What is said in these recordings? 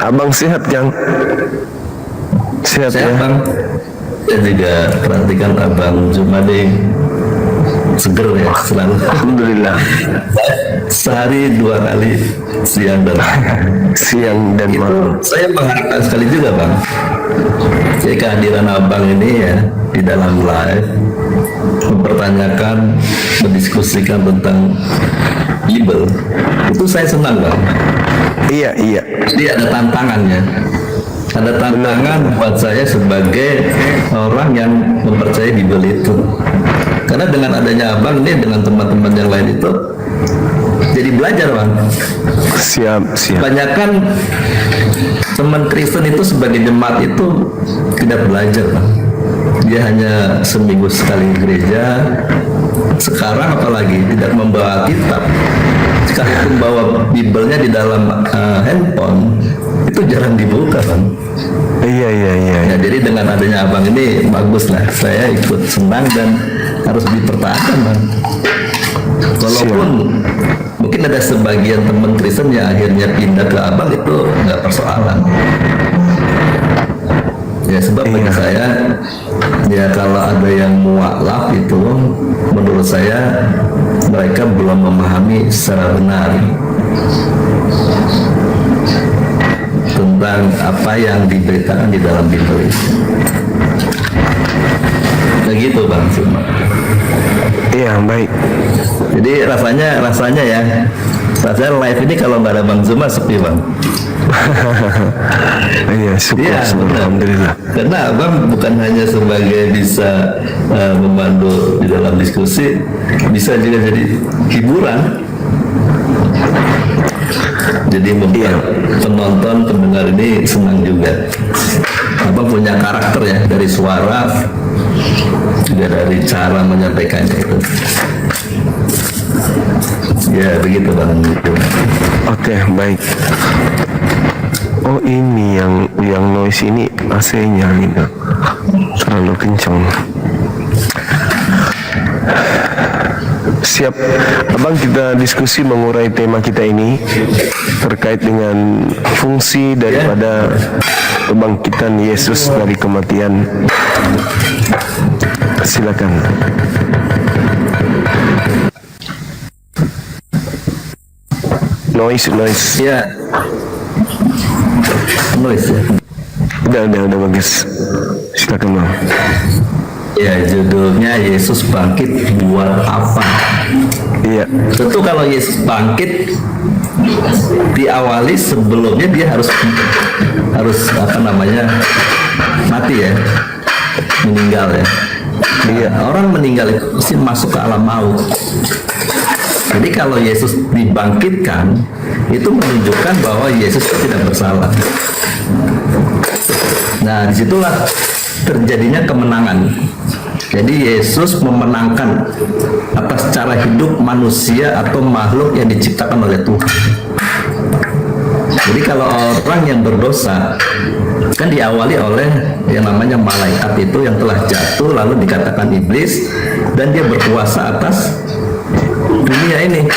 Abang sehat, Kang? Sehat Sehat ya? Bang. Saya juga perhatikan Abang Jumade seger ya selalu. Alhamdulillah. Sehari 2 kali, siang dan Siang dan malam. itu saya mengharapkan sekali juga Bang. Jadi kehadiran Abang ini ya di dalam live mempertanyakan, mendiskusikan tentang Bible, itu saya senang Bang. Iya, iya. Jadi ada tantangannya. Ada tantangan buat saya sebagai orang yang mempercayai Bible itu. Karena dengan adanya Abang ini dengan teman-teman yang lain itu jadi belajar Bang. Siap, siap. Kebanyakan teman Kristen itu sebagai jemaat itu tidak belajar Bang. Dia hanya seminggu sekali gereja. Sekarang apalagi tidak membawa kitab. Sekalipun bawa Biblenya di dalam handphone itu jarang dibuka Bang. Iya, iya, iya. Ya, jadi dengan adanya Abang ini bagus lah. Saya ikut senang dan harus dipertahankan Bang. Walaupun mungkin ada sebagian teman Kristen yang akhirnya pindah ke Abang, itu nggak persoalan. Ya sebab bagi saya, ya kalau ada yang mualaf itu, menurut saya mereka belum memahami secara benar tentang apa yang diberitakan di dalam Bible itu. Begitu Bang Suma. Iya, baik. Jadi rasanya ya, rasanya live ini kalau nggak ada Bang Zuma sepi Bang. Iya, syukur, Iya, syukur. benar. Alhamdulillah. Karena Abang bukan hanya sebagai bisa membantu di dalam diskusi, bisa juga jadi hiburan. Jadi membuat penonton, pendengar ini senang juga. Abang punya karakter ya, dari suara, juga dari cara menyampaikannya itu. Ya begitu Bang. Oke, baik. Oh, ini yang noise ini AC-nya gitu. Terlalu kencang. Siap, Abang, kita diskusi mengurai tema kita ini terkait dengan fungsi daripada kebangkitan Yesus dari kematian. Silakan. Noise. Ya, nulis ya. Udah bagus. Silakan Bang. Ya, judulnya Yesus bangkit buat apa? Iya. Tentu kalau Yesus bangkit diawali sebelumnya dia harus apa namanya, mati ya, meninggal ya. Iya, orang meninggal itu pasti masuk ke alam maut. Jadi kalau Yesus dibangkitkan, itu menunjukkan bahwa Yesus tidak bersalah. Nah, disitulah terjadinya kemenangan. Jadi Yesus memenangkan atas cara hidup manusia atau makhluk yang diciptakan oleh Tuhan. Jadi kalau orang yang berdosa kan diawali oleh yang namanya malaikat itu yang telah jatuh, lalu dikatakan iblis, dan dia berkuasa atas dunia ini.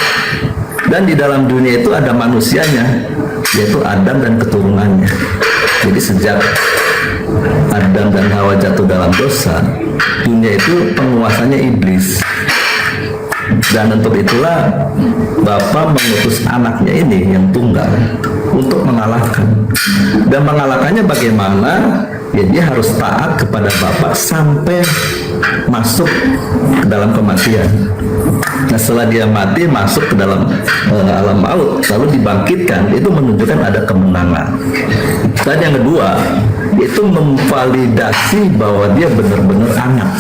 Dan di dalam dunia itu ada manusianya, yaitu Adam dan keturunannya. Jadi sejak Adam dan Hawa jatuh dalam dosa, dunia itu penguasanya iblis. Dan untuk itulah Bapa mengutus anaknya ini yang tunggal untuk mengalahkan. Dan mengalahkannya bagaimana? Ya dia harus taat kepada Bapa sampai masuk ke dalam kematian. Nah setelah dia mati masuk ke dalam alam maut, lalu dibangkitkan, itu menunjukkan ada kemenangan. Dan yang kedua, itu memvalidasi bahwa dia benar-benar anak.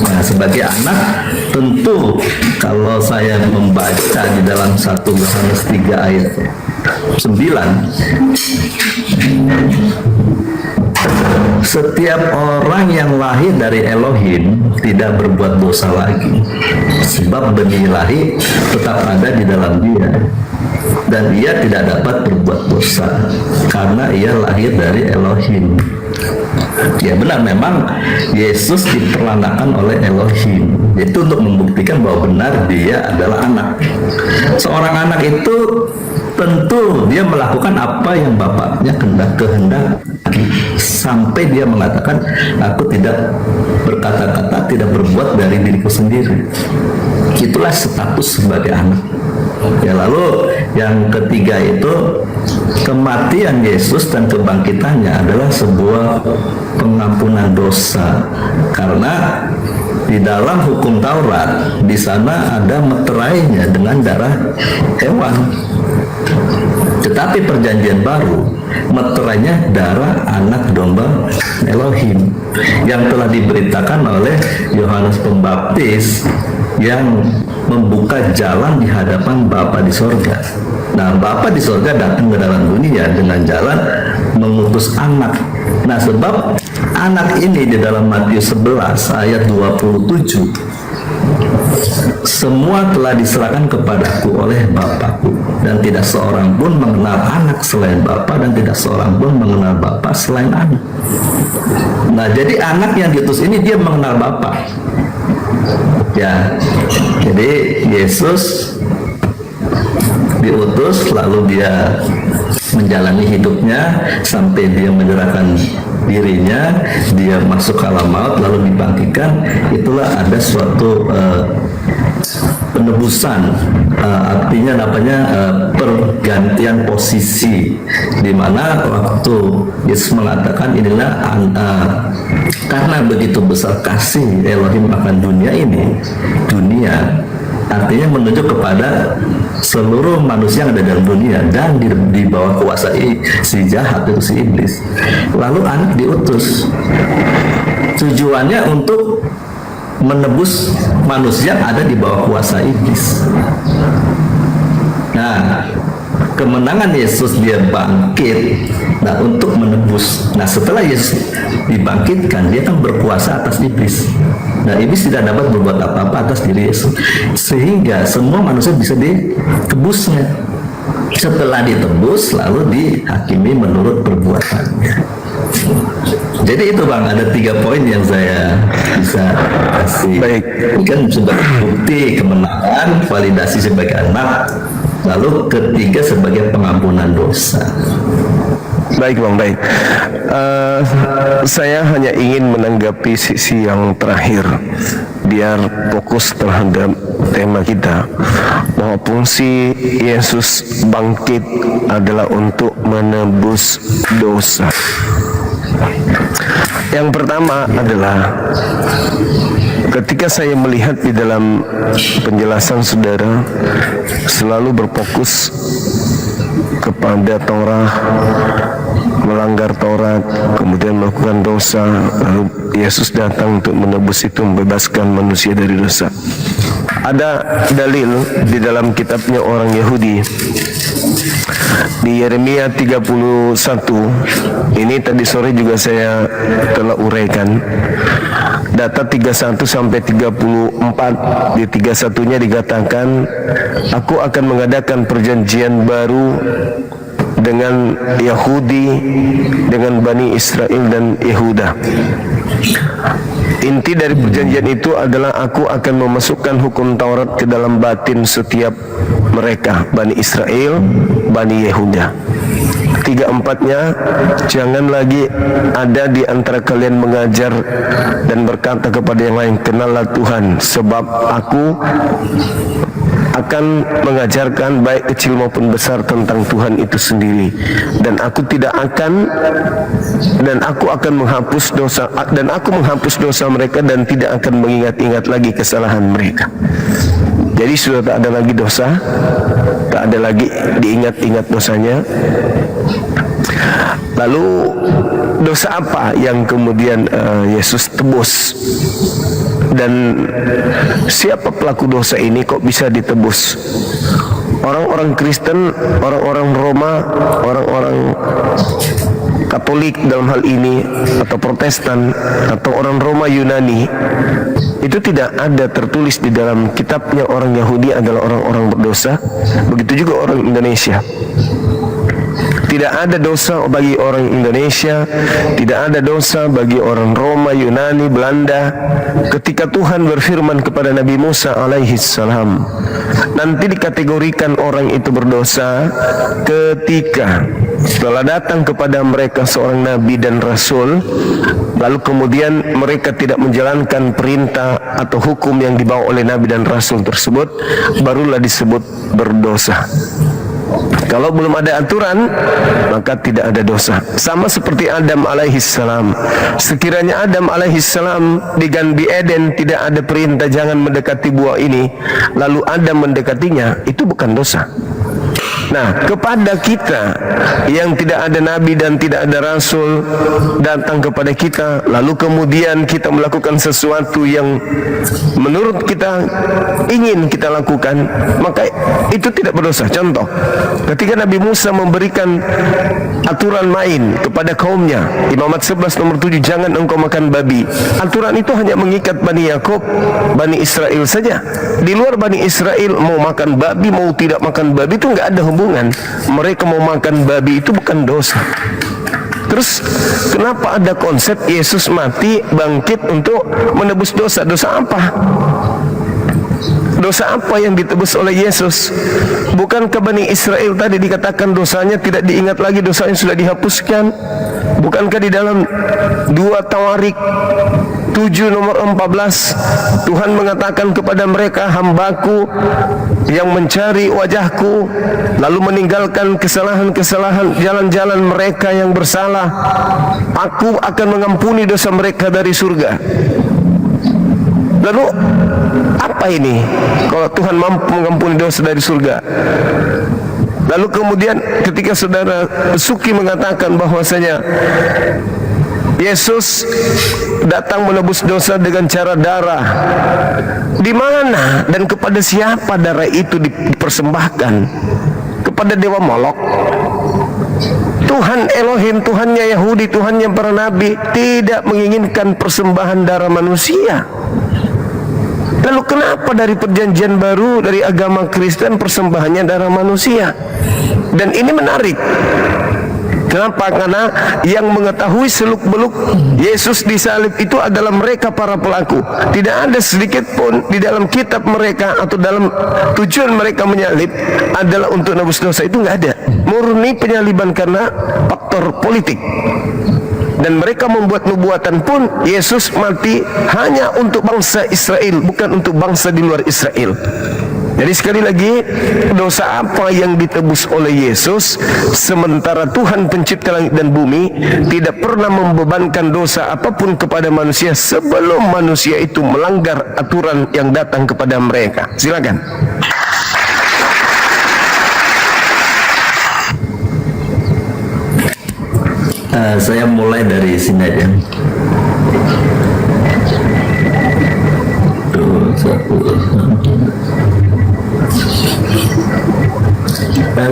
Nah, sebagai anak, tentu kalau saya membaca di dalam 1 Yohanes 3 ayat 9, setiap orang yang lahir dari Elohim tidak berbuat dosa lagi, sebab benih ilahi tetap ada di dalam dia, dan ia tidak dapat berbuat dosa karena ia lahir dari Elohim. Ya benar, memang Yesus diperanakan oleh Elohim, yaitu untuk membuktikan bahwa benar dia adalah anak. Seorang anak itu tentu dia melakukan apa yang bapaknya kehendaki, sampai dia mengatakan, aku tidak berkata-kata, tidak berbuat dari diriku sendiri. Itulah status sebagai anak. Ya, lalu yang ketiga itu, kematian Yesus dan kebangkitannya adalah sebuah pengampunan dosa, karena di dalam hukum Taurat di sana ada meterainya dengan darah hewan. Tetapi perjanjian baru meterainya darah anak domba Elohim yang telah diberitakan oleh Yohanes Pembaptis, yang membuka jalan di hadapan Bapa di sorga. Nah, Bapa di sorga datang ke dalam dunia dengan jalan mengutus anak. Nah, sebab anak ini di dalam Matius 11 ayat 27, semua telah diserahkan kepadaku oleh Bapakku, dan tidak seorang pun mengenal anak selain Bapa, dan tidak seorang pun mengenal Bapa selain anak. Nah, jadi anak yang diutus ini dia mengenal Bapa. Ya, jadi Yesus diutus, lalu dia menjalani hidupnya sampai dia menyerahkan dirinya, dia masuk ke alam maut, lalu dibangkitkan. Itulah ada suatu penebusan, artinya namanya pergantian posisi, di mana waktu Yesus mengatakan, inilah karena begitu besar kasih Elohim akan dunia ini, dunia artinya menunjuk kepada seluruh manusia yang ada dalam dunia dan di bawah kuasa si jahat, itu si iblis. Lalu anak diutus, tujuannya untuk menebus manusia yang ada di bawah kuasa iblis. Nah, kemenangan Yesus, dia bangkit, nah, untuk menebus. Nah, setelah Yesus dibangkitkan, dia kan berkuasa atas iblis. Nah, iblis tidak dapat berbuat apa-apa atas diri Yesus, sehingga semua manusia bisa ditebusnya. Setelah ditebus, lalu dihakimi menurut perbuatannya. Jadi itu Bang, ada 3 poin yang saya bisa kasih. Baik. Ini kan sebagai bukti kemenangan, validasi sebagai anak, lalu ketiga sebagai pengampunan dosa. Baik Bang, baik. Saya hanya ingin menanggapi sisi yang terakhir, biar fokus terhadap tema kita, bahwa fungsi Yesus bangkit adalah untuk menebus dosa. Yang pertama adalah ketika saya melihat di dalam penjelasan saudara selalu berfokus kepada Taurat, melanggar Taurat, kemudian melakukan dosa, lalu Yesus datang untuk menebus itu, membebaskan manusia dari dosa. Ada dalil di dalam kitabnya orang Yahudi di Yeremia 31. Ini tadi sore juga saya telah uraikan. Data 31 sampai 34, di 31-nya dikatakan, aku akan mengadakan perjanjian baru dengan Yahudi, dengan Bani Israel dan Yehuda. Inti dari perjanjian itu adalah aku akan memasukkan hukum Taurat ke dalam batin setiap mereka, Bani Israel, Bani Yehuda. 3-4-nya, jangan lagi ada di antara kalian mengajar dan berkata kepada yang lain, kenallah Tuhan, sebab aku akan mengajarkan baik kecil maupun besar tentang Tuhan itu sendiri, dan aku akan menghapus dosa, dan aku menghapus dosa mereka dan tidak akan mengingat-ingat lagi kesalahan mereka. Jadi sudah tak ada lagi dosa, tak ada lagi diingat-ingat dosanya. Lalu dosa apa yang kemudian Yesus tebus? Dan siapa pelaku dosa ini kok bisa ditebus? Orang-orang Kristen, orang-orang Roma, orang-orang Katolik dalam hal ini, atau Protestan, atau orang Roma Yunani, itu tidak ada tertulis di dalam kitabnya orang Yahudi adalah orang-orang berdosa. Begitu juga orang Indonesia. Tidak ada dosa bagi orang Indonesia, tidak ada dosa bagi orang Roma, Yunani, Belanda. Ketika Tuhan berfirman kepada Nabi Musa alaihi salam, nanti dikategorikan orang itu berdosa ketika setelah datang kepada mereka seorang nabi dan rasul, lalu kemudian mereka tidak menjalankan perintah atau hukum yang dibawa oleh nabi dan rasul tersebut, barulah disebut berdosa. Kalau belum ada aturan, maka tidak ada dosa. Sama seperti Adam alaihissalam. Sekiranya Adam alaihissalam di Gan Eden tidak ada perintah jangan mendekati buah ini, lalu Adam mendekatinya, itu bukan dosa. Nah, kepada kita yang tidak ada nabi dan tidak ada rasul datang kepada kita, lalu kemudian kita melakukan sesuatu yang menurut kita ingin kita lakukan, maka itu tidak berdosa. Contoh, ketika Nabi Musa memberikan aturan main kepada kaumnya, Imamat 11 nomor 7, jangan engkau makan babi. Aturan itu hanya mengikat Bani Yakub, Bani Israel saja. Di luar Bani Israel mau makan babi, mau tidak makan babi itu nggak ada hubungan. Mereka mau makan babi itu bukan dosa. Terus kenapa ada konsep Yesus mati bangkit untuk menebus dosa? Dosa apa? Dosa apa yang ditebus oleh Yesus? Bukankah Bani Israel tadi dikatakan dosanya tidak diingat lagi, dosanya sudah dihapuskan? Bukankah di dalam 2 Tawarik 7 nomor 14 Tuhan mengatakan kepada mereka, hambaku yang mencari wajahku lalu meninggalkan kesalahan-kesalahan jalan-jalan mereka yang bersalah, aku akan mengampuni dosa mereka dari surga. Lalu apa ini kalau Tuhan mampu mengampuni dosa dari surga? Lalu kemudian ketika saudara Suki mengatakan bahwasanya Yesus datang menebus dosa dengan cara darah, di mana dan kepada siapa darah itu dipersembahkan? Kepada dewa Molok? Tuhan Elohim, Tuhannya Yahudi, Tuhannya para nabi tidak menginginkan persembahan darah manusia. Lalu kenapa dari perjanjian baru, dari agama Kristen persembahannya darah manusia? Dan ini menarik. Kenapa? Karena yang mengetahui seluk-beluk Yesus disalib itu adalah mereka para pelaku. Tidak ada sedikit pun di dalam kitab mereka atau dalam tujuan mereka menyalib adalah untuk nebus dosa, itu nggak ada. Murni penyaliban karena faktor politik. Dan mereka membuat nubuatan pun Yesus mati hanya untuk bangsa Israel, bukan untuk bangsa di luar Israel. Jadi sekali lagi, dosa apa yang ditebus oleh Yesus sementara Tuhan pencipta langit dan bumi tidak pernah membebankan dosa apapun kepada manusia sebelum manusia itu melanggar aturan yang datang kepada mereka. Silakan. Saya mulai dari sini aja.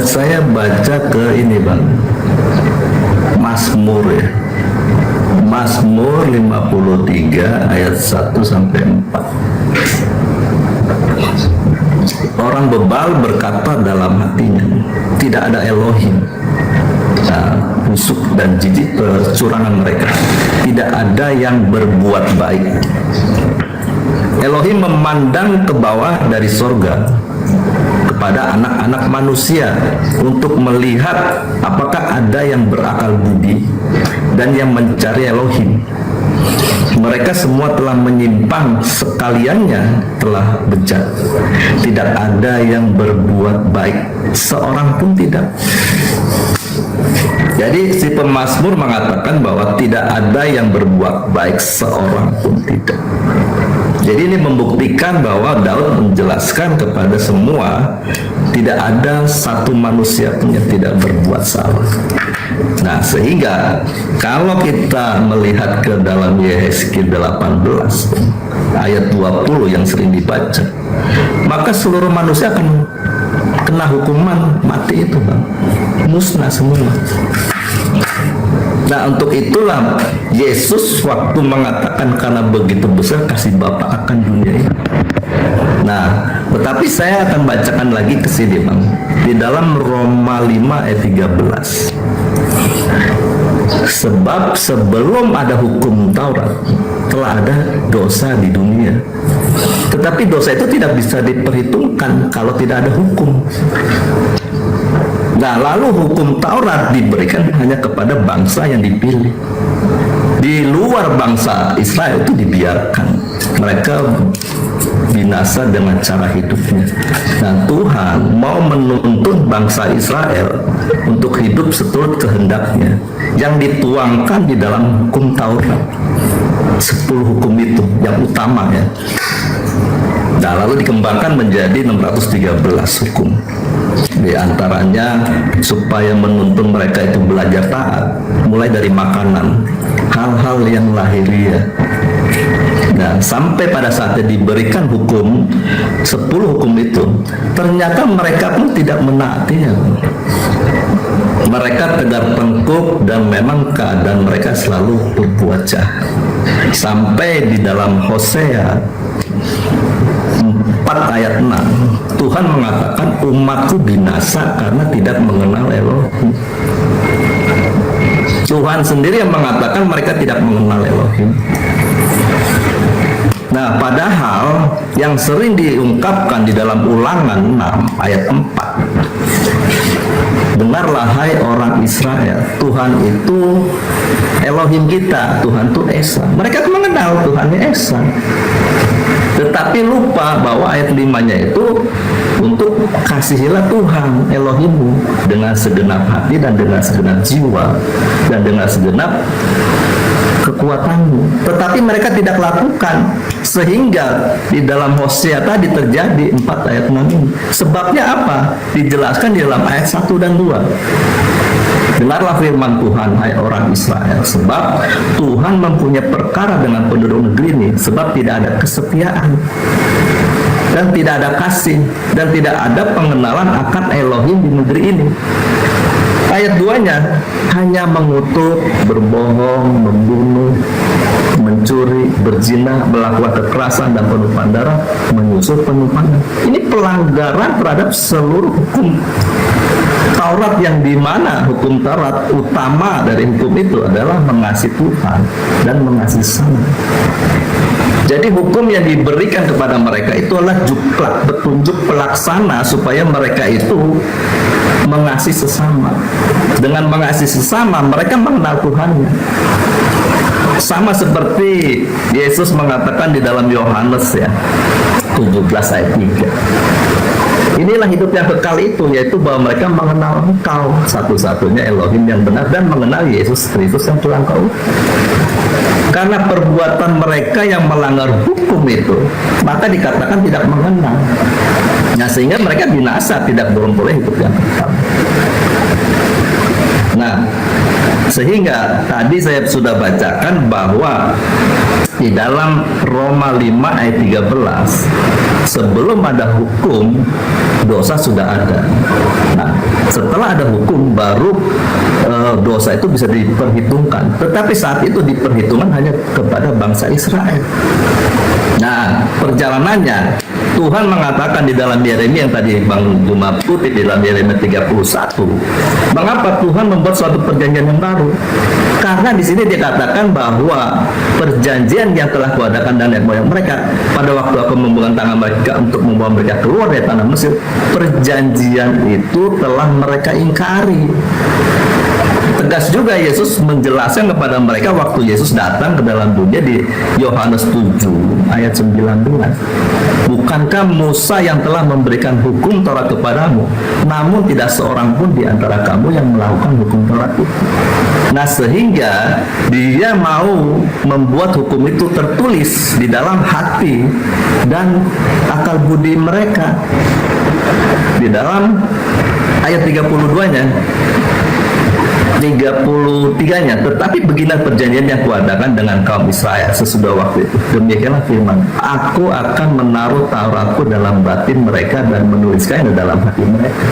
Saya baca ke ini Bang, Mazmur ya, Mazmur 53 ayat 1 sampai 4. Orang bebal berkata dalam hatinya, tidak ada Elohim. Busuk dan jijik kecurangan mereka, tidak ada yang berbuat baik. Elohim memandang ke bawah dari sorga kepada anak-anak manusia untuk melihat apakah ada yang berakal budi dan yang mencari Elohim. Mereka semua telah menyimpang, sekaliannya telah bejat. Tidak ada yang berbuat baik, seorang pun tidak. Jadi si pemazmur mengatakan bahwa tidak ada yang berbuat baik, seorang pun tidak. Jadi ini membuktikan bahwa Daud menjelaskan kepada semua, tidak ada satu manusia pun yang tidak berbuat salah. Nah, sehingga kalau kita melihat ke dalam Yehezkiel 18 ayat 20 yang sering dibaca, maka seluruh manusia akan kena hukuman mati itu Bang, musnah semua. Nah, untuk itulah Yesus waktu mengatakan karena begitu besar kasih Bapa akan dunia ini, Nah, tetapi saya akan bacakan lagi ke sini, Bang. Di dalam Roma 5 ayat 13. Sebab sebelum ada hukum Taurat, telah ada dosa di dunia. Tetapi dosa itu tidak bisa diperhitungkan kalau tidak ada hukum. Nah, lalu hukum Taurat diberikan hanya kepada bangsa yang dipilih. Di luar bangsa Israel itu dibiarkan. Mereka binasa dengan cara hidupnya. Dan Tuhan mau menuntun bangsa Israel untuk hidup seturut kehendaknya yang dituangkan di dalam hukum Taurat. 10 hukum itu yang utama ya. Nah, lalu dikembangkan menjadi 613 hukum. Di antaranya supaya menuntun mereka itu belajar taat, mulai dari makanan, hal-hal yang lahiriah. Nah, sampai pada saatnya diberikan hukum 10 hukum itu, ternyata mereka pun tidak menaatinya. Mereka tegar tengkuk dan memang keadaan mereka selalu berbuat jahat. Sampai di dalam Hosea 4 ayat 6, Tuhan mengatakan umatku binasa karena tidak mengenal Elohim. Tuhan sendiri yang mengatakan mereka tidak mengenal Elohim. Nah, padahal yang sering diungkapkan di dalam Ulangan 6 ayat 4, dengarlah hai orang Israel, Tuhan itu Elohim kita, Tuhan itu Esa. Mereka mengenal Tuhannya Esa, tetapi lupa bahwa ayat 5-nya itu untuk kasihilah Tuhan Elohimmu dengan segenap hati dan dengan segenap jiwa dan dengan segenap kekuatanmu. Tetapi mereka tidak lakukan, sehingga di dalam Hosea tadi terjadi 4 ayat 6 ini. Sebabnya apa? Dijelaskan di dalam ayat 1 dan 2. Dengarlah firman Tuhan, hai orang Israel, sebab Tuhan mempunyai perkara dengan penduduk negeri ini, sebab tidak ada kesetiaan dan tidak ada kasih dan tidak ada pengenalan akan Elohim di negeri ini. Ayat 2-nya hanya mengutuk, berbohong, membunuh, mencuri, berzina, melakukan kekerasan dan penumpahan darah, menyusup penumpahan. Ini pelanggaran terhadap seluruh hukum Taurat, yang dimana hukum Taurat utama dari hukum itu adalah mengasihi Tuhan dan mengasihi sesama. Jadi hukum yang diberikan kepada mereka itu adalah juklak, petunjuk pelaksana supaya mereka itu mengasihi sesama. Dengan mengasihi sesama, mereka mengenal Tuhannya. Sama seperti Yesus mengatakan di dalam Yohanes ya 17 ayat 3. Inilah hidup yang kekal itu, yaitu bahwa mereka mengenal Engkau satu-satunya Elohim yang benar dan mengenal Yesus Kristus yang telah Engkau. Karena perbuatan mereka yang melanggar hukum itu, maka dikatakan tidak mengenal. Nah, sehingga mereka binasa, tidak boleh hidup yang kekal. Nah, sehingga tadi saya sudah bacakan bahwa di dalam Roma 5 ayat 13, sebelum ada hukum, dosa sudah ada. Nah, setelah ada hukum, baru dosa itu bisa diperhitungkan. Tetapi saat itu diperhitungkan hanya kepada bangsa Israel. Nah, perjalanannya, Tuhan mengatakan di dalam Yeremia yang tadi Bang Juma kutip di dalam Yeremia 31, mengapa Tuhan membuat suatu perjanjian yang baru? Karena di sini dikatakan bahwa perjanjian yang telah kuadakan dan nenek moyang mereka pada waktu aku membuka tangan mereka untuk membawa mereka keluar dari tanah Mesir, perjanjian itu telah mereka ingkari. Tegas juga Yesus menjelaskan kepada mereka waktu Yesus datang ke dalam dunia di Yohanes 7 ayat 19. Bukankah Musa yang telah memberikan hukum Taurat kepadamu, namun tidak seorang pun di antara kamu yang melakukan hukum Taurat itu. Nah, sehingga dia mau membuat hukum itu tertulis di dalam hati dan akal budi mereka. Di dalam ayat 32-nya 33-nya, tetapi beginilah perjanjian yang kuadakan dengan kaum Israel sesudah waktu itu. Demikianlah firman, aku akan menaruh Tauratku dalam batin mereka dan menuliskannya dalam hati mereka.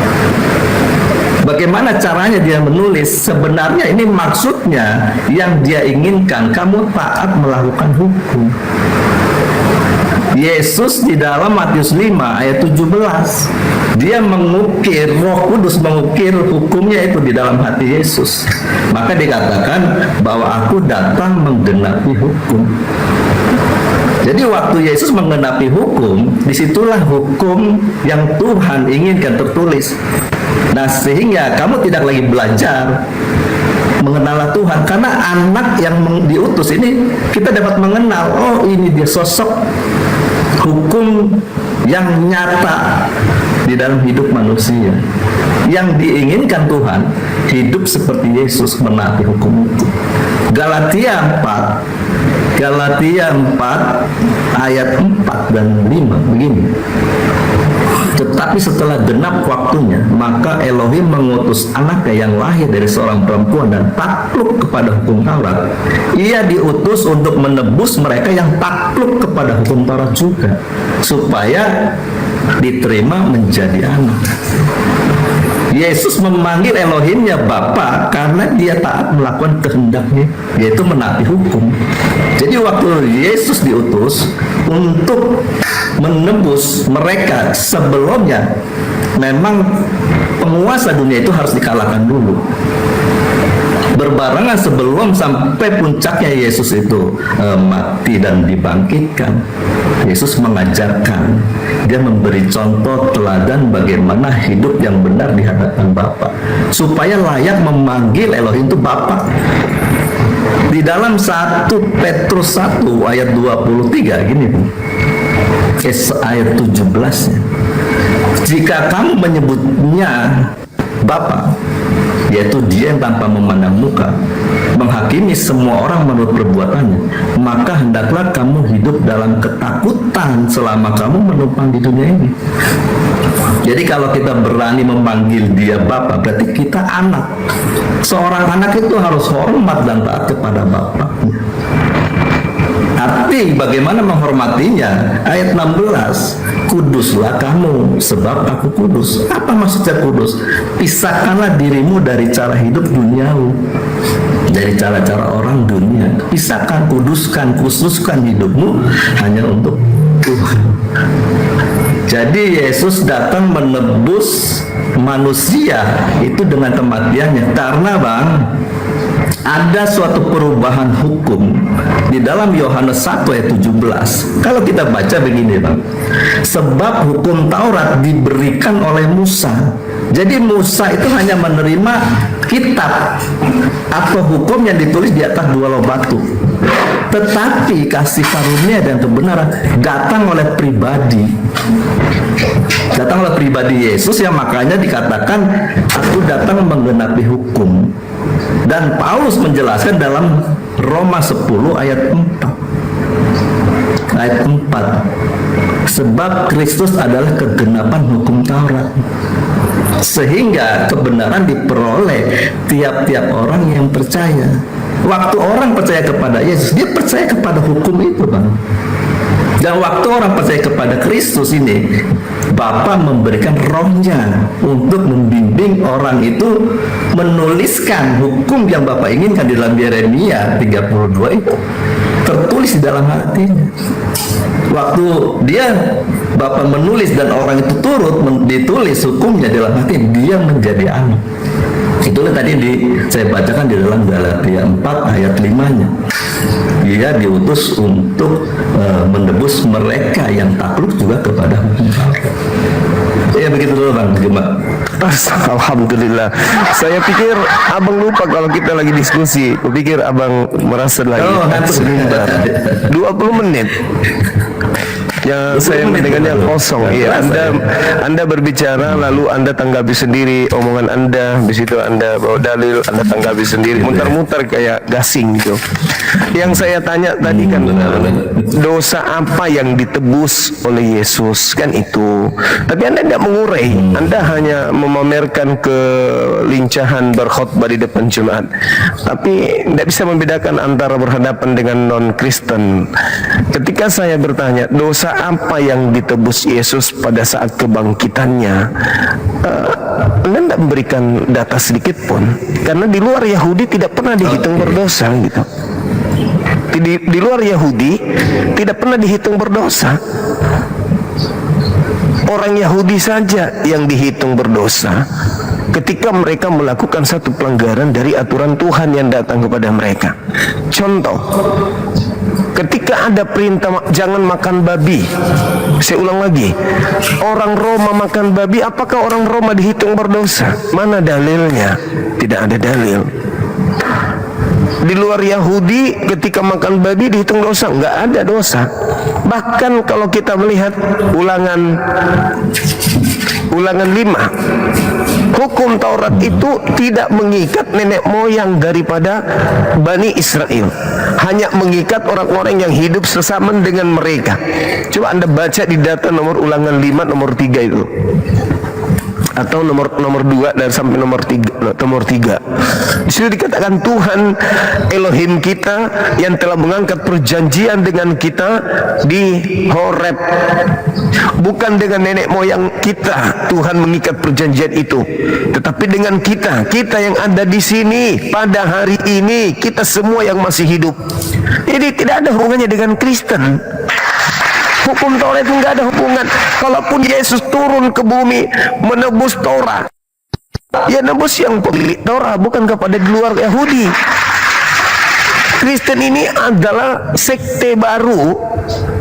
Bagaimana caranya dia menulis? Sebenarnya ini maksudnya yang dia inginkan kamu taat melakukan hukum. Yesus di dalam Matius 5 ayat 17, dia mengukir, Roh Kudus mengukir hukumnya itu di dalam hati Yesus. Maka dikatakan bahwa aku datang menggenapi hukum. Jadi waktu Yesus menggenapi hukum, disitulah hukum yang Tuhan inginkan tertulis. Nah, sehingga kamu tidak lagi belajar mengenal Tuhan, karena anak yang diutus ini kita dapat mengenal, oh ini dia sosok hukum yang nyata di dalam hidup manusia. Yang diinginkan Tuhan hidup seperti Yesus menaati hukum itu. Galatia 4 ayat 4 dan 5 begini. Tetapi setelah genap waktunya, maka Elohim mengutus anaknya yang lahir dari seorang perempuan dan takluk kepada hukum Taurat. Ia diutus untuk menebus mereka yang takluk kepada hukum Taurat juga, supaya diterima menjadi anak. Yesus memanggil Elohimnya Bapa karena dia taat melakukan kehendaknya, yaitu menaati hukum. Jadi waktu Yesus diutus untuk menebus mereka, sebelumnya memang penguasa dunia itu harus dikalahkan dulu. Berbarengan sebelum sampai puncaknya Yesus itu mati dan dibangkitkan, Yesus mengajarkan, dia memberi contoh teladan bagaimana hidup yang benar di hadapan Bapa, supaya layak memanggil Elohim itu Bapa. Di dalam 1 Petrus 1 ayat 23 gini, ayat 17, jika kamu menyebutnya Bapa, yaitu dia yang tanpa memandang muka menghakimi semua orang menurut perbuatannya, maka hendaklah kamu hidup dalam ketakutan selama kamu menumpang di dunia ini. Jadi kalau kita berani memanggil dia Bapa, berarti kita anak. Seorang anak itu harus hormat dan taat kepada bapaknya. Tapi bagaimana menghormatinya? Ayat 16, kuduslah kamu sebab aku kudus. Apa maksudnya kudus? Pisahkanlah dirimu dari cara hidup duniawi, dari cara-cara orang dunia. Pisahkan, kuduskan, khususkan hidupmu hanya untuk Tuhan. Jadi Yesus datang menebus manusia itu dengan kematiannya. Karena ada suatu perubahan hukum di dalam Yohanes 1 ayat 17. Kalau kita baca begini, sebab hukum Taurat diberikan oleh Musa. Jadi Musa itu hanya menerima kitab atau hukum yang ditulis di atas 2 loh batu. Tetapi kasih karunia dan kebenaran datang oleh pribadi. Datang oleh pribadi Yesus, yang makanya dikatakan aku datang menggenapi hukum. Dan Paulus menjelaskan dalam Roma 10 ayat 4. Ayat 4. Sebab Kristus adalah kegenapan hukum Taurat, sehingga kebenaran diperoleh tiap-tiap orang yang percaya. Waktu orang percaya kepada Yesus, dia percaya kepada hukum itu, Dan waktu orang percaya kepada Kristus ini, Bapa memberikan rohnya untuk membimbing orang itu menuliskan hukum yang Bapa inginkan di dalam Yeremia 32 itu. Tertulis di dalam hatinya. Waktu Bapa menulis dan orang itu turut ditulis hukumnya dalam hati, dia menjadi anak. Itulah tadi saya bacakan di dalam Galatia 4 ayat 5-nya. Dia diutus untuk menebus mereka yang takluk juga kepada hukum Taurat. Ya begitu dulu Bang Jemaat. Alhamdulillah. Saya pikir abang lupa kalau kita lagi diskusi. Kupikir abang merasa lagi sebentar. 20 menit. Yang saya mendengarnya kosong. Iya, Anda berbicara lalu Anda tanggapi sendiri omongan Anda, di situ Anda bawa dalil, Anda tanggapi sendiri, muter-muter kayak gasing gitu. Yang saya tanya tadi kan dosa apa yang ditebus oleh Yesus, kan itu. Tapi Anda tidak mengurai, Anda hanya memamerkan kelincahan berkhotbah di depan jemaat. Tapi tidak bisa membedakan antara berhadapan dengan non-Kristen. Ketika saya bertanya, dosa apa yang ditebus Yesus pada saat kebangkitannya, Anda tidak memberikan data sedikit pun, karena di luar Yahudi tidak pernah dihitung berdosa gitu. di luar Yahudi tidak pernah dihitung berdosa. Orang Yahudi saja yang dihitung berdosa ketika mereka melakukan satu pelanggaran dari aturan Tuhan yang datang kepada mereka. Contoh, ketika ada perintah jangan makan babi, saya ulang lagi, orang Roma makan babi, apakah orang Roma dihitung berdosa? Mana dalilnya? Tidak ada dalil. Di luar Yahudi ketika makan babi dihitung dosa? Nggak ada dosa. Bahkan kalau kita melihat ulangan 5, hukum Taurat itu tidak mengikat nenek moyang daripada Bani Israel, hanya mengikat orang-orang yang hidup sesama dengan mereka. Coba Anda baca di data nomor ulangan 5 nomor 3 itu, atau nomor 2 dan sampai nomor 3. Di situ dikatakan Tuhan Elohim kita yang telah mengangkat perjanjian dengan kita di Horeb. Bukan dengan nenek moyang kita Tuhan mengikat perjanjian itu, tetapi dengan kita yang ada di sini pada hari ini, kita semua yang masih hidup. Jadi tidak ada hubungannya dengan Kristen. Hukum Taurat itu nggak ada hubungan. Kalaupun Yesus turun ke bumi menebus Torah, ya nebus yang pemilik Torah, bukan kepada di luar Yahudi. Kristen ini adalah sekte baru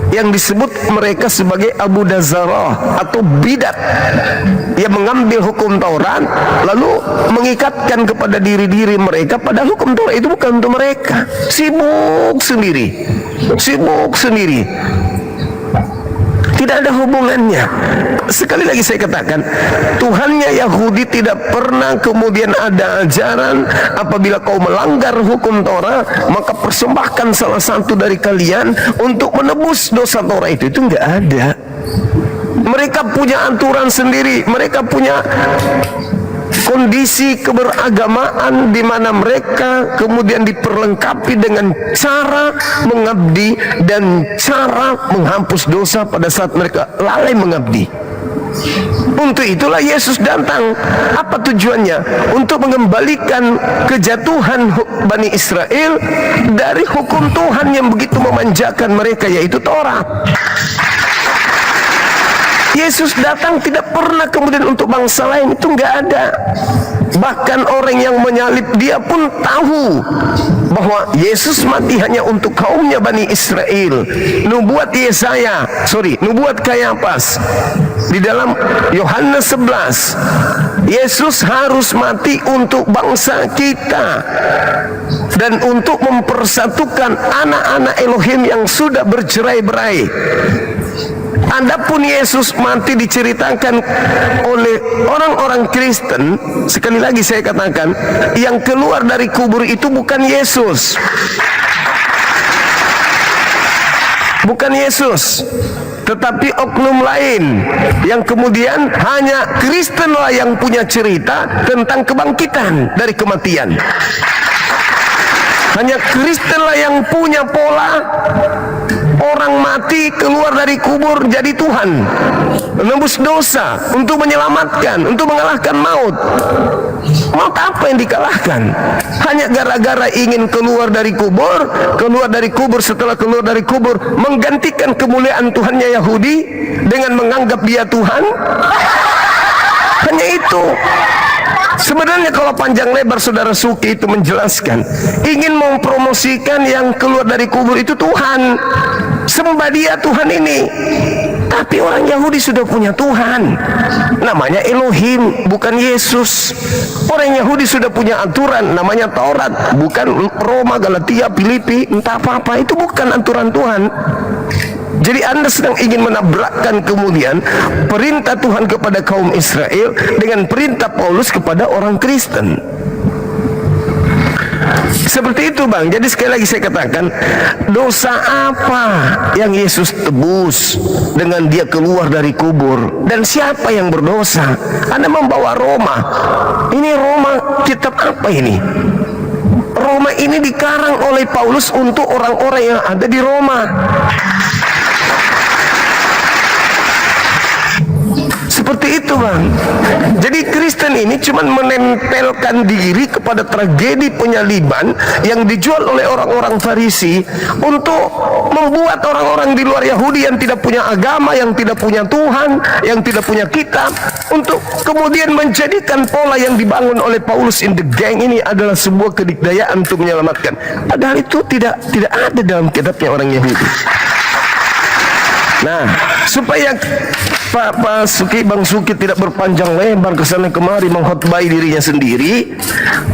yang disebut mereka sebagai Abu Dazarah atau bidat, yang mengambil hukum Taurat lalu mengikatkan kepada diri-diri mereka, padahal hukum Taurat itu bukan untuk mereka. Sibuk sendiri. Tidak ada hubungannya. Sekali lagi saya katakan, Tuhannya Yahudi tidak pernah kemudian ada ajaran apabila kau melanggar hukum Torah maka persembahkan salah satu dari kalian untuk menebus dosa Torah itu nggak ada. Mereka punya aturan sendiri, mereka punya kondisi keberagamaan di mana mereka kemudian diperlengkapi dengan cara mengabdi dan cara menghapus dosa pada saat mereka lalai mengabdi. Untuk itulah Yesus datang. Apa tujuannya? Untuk mengembalikan kejatuhan Bani Israel dari hukum Tuhan yang begitu memanjakan mereka, yaitu Torah. Yesus datang tidak pernah kemudian untuk bangsa lain, itu nggak ada. Bahkan orang yang menyalib dia pun tahu bahwa Yesus mati hanya untuk kaumnya Bani Israel. Nubuat Kayafas di dalam Yohanes 11, Yesus harus mati untuk bangsa kita dan untuk mempersatukan anak-anak Elohim yang sudah bercerai-berai. Adapun Yesus mati diceritakan oleh orang-orang Kristen. Sekali lagi saya katakan, yang keluar dari kubur itu bukan Yesus, tetapi oknum lain yang kemudian hanya Kristenlah yang punya cerita tentang kebangkitan dari kematian. Hanya Kristenlah yang punya pola orang mati keluar dari kubur jadi Tuhan, menembus dosa, untuk menyelamatkan, untuk mengalahkan maut. Maut apa yang dikalahkan? Hanya gara-gara ingin keluar dari kubur, setelah keluar dari kubur menggantikan kemuliaan Tuhannya Yahudi dengan menganggap dia Tuhan. Hanya itu. Sebenarnya kalau panjang lebar Saudara Suki itu menjelaskan, ingin mempromosikan yang keluar dari kubur itu Tuhan, sembah dia Tuhan ini. Tapi orang Yahudi sudah punya Tuhan, namanya Elohim, bukan Yesus. Orang Yahudi sudah punya aturan, namanya Taurat, bukan Roma, Galatia, Filipi, entah apa-apa. Itu bukan aturan Tuhan. Jadi Anda sedang ingin menabrakkan kemudian perintah Tuhan kepada kaum Israel dengan perintah Paulus kepada orang Kristen. Seperti itu Bang. Jadi sekali lagi saya katakan, dosa apa yang Yesus tebus dengan dia keluar dari kubur? Dan siapa yang berdosa? Anda membawa Roma. Ini Roma, kitab apa ini? Roma ini dikarang oleh Paulus untuk orang-orang yang ada di Roma. Seperti begitu, Bang. Jadi Kristen ini cuma menempelkan diri kepada tragedi penyaliban yang dijual oleh orang-orang Farisi untuk membuat orang-orang di luar Yahudi yang tidak punya agama, yang tidak punya Tuhan, yang tidak punya kitab, untuk kemudian menjadikan pola yang dibangun oleh Paulus in the gang ini adalah sebuah kedikdayaan untuk menyelamatkan. Padahal itu tidak ada dalam kitabnya orang Yahudi. Nah, supaya Pak Suki, Bang Suki tidak berpanjang lebar ke sana kemari mengkhotbahi dirinya sendiri,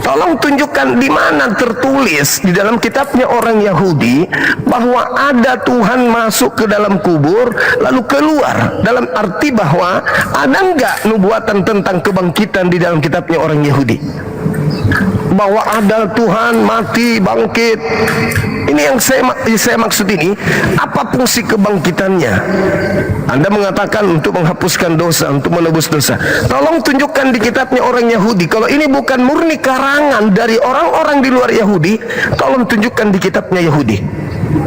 tolong tunjukkan di mana tertulis di dalam kitabnya orang Yahudi bahwa ada Tuhan masuk ke dalam kubur lalu keluar, dalam arti bahwa ada enggak nubuatan tentang kebangkitan di dalam kitabnya orang Yahudi, bahwa ada Tuhan mati bangkit. Ini yang saya maksud ini. Apa fungsi kebangkitannya? Anda mengatakan untuk menghapuskan dosa, untuk menebus dosa. Tolong tunjukkan di kitabnya orang Yahudi. Kalau ini bukan murni karangan dari orang-orang di luar Yahudi, tolong tunjukkan di kitabnya Yahudi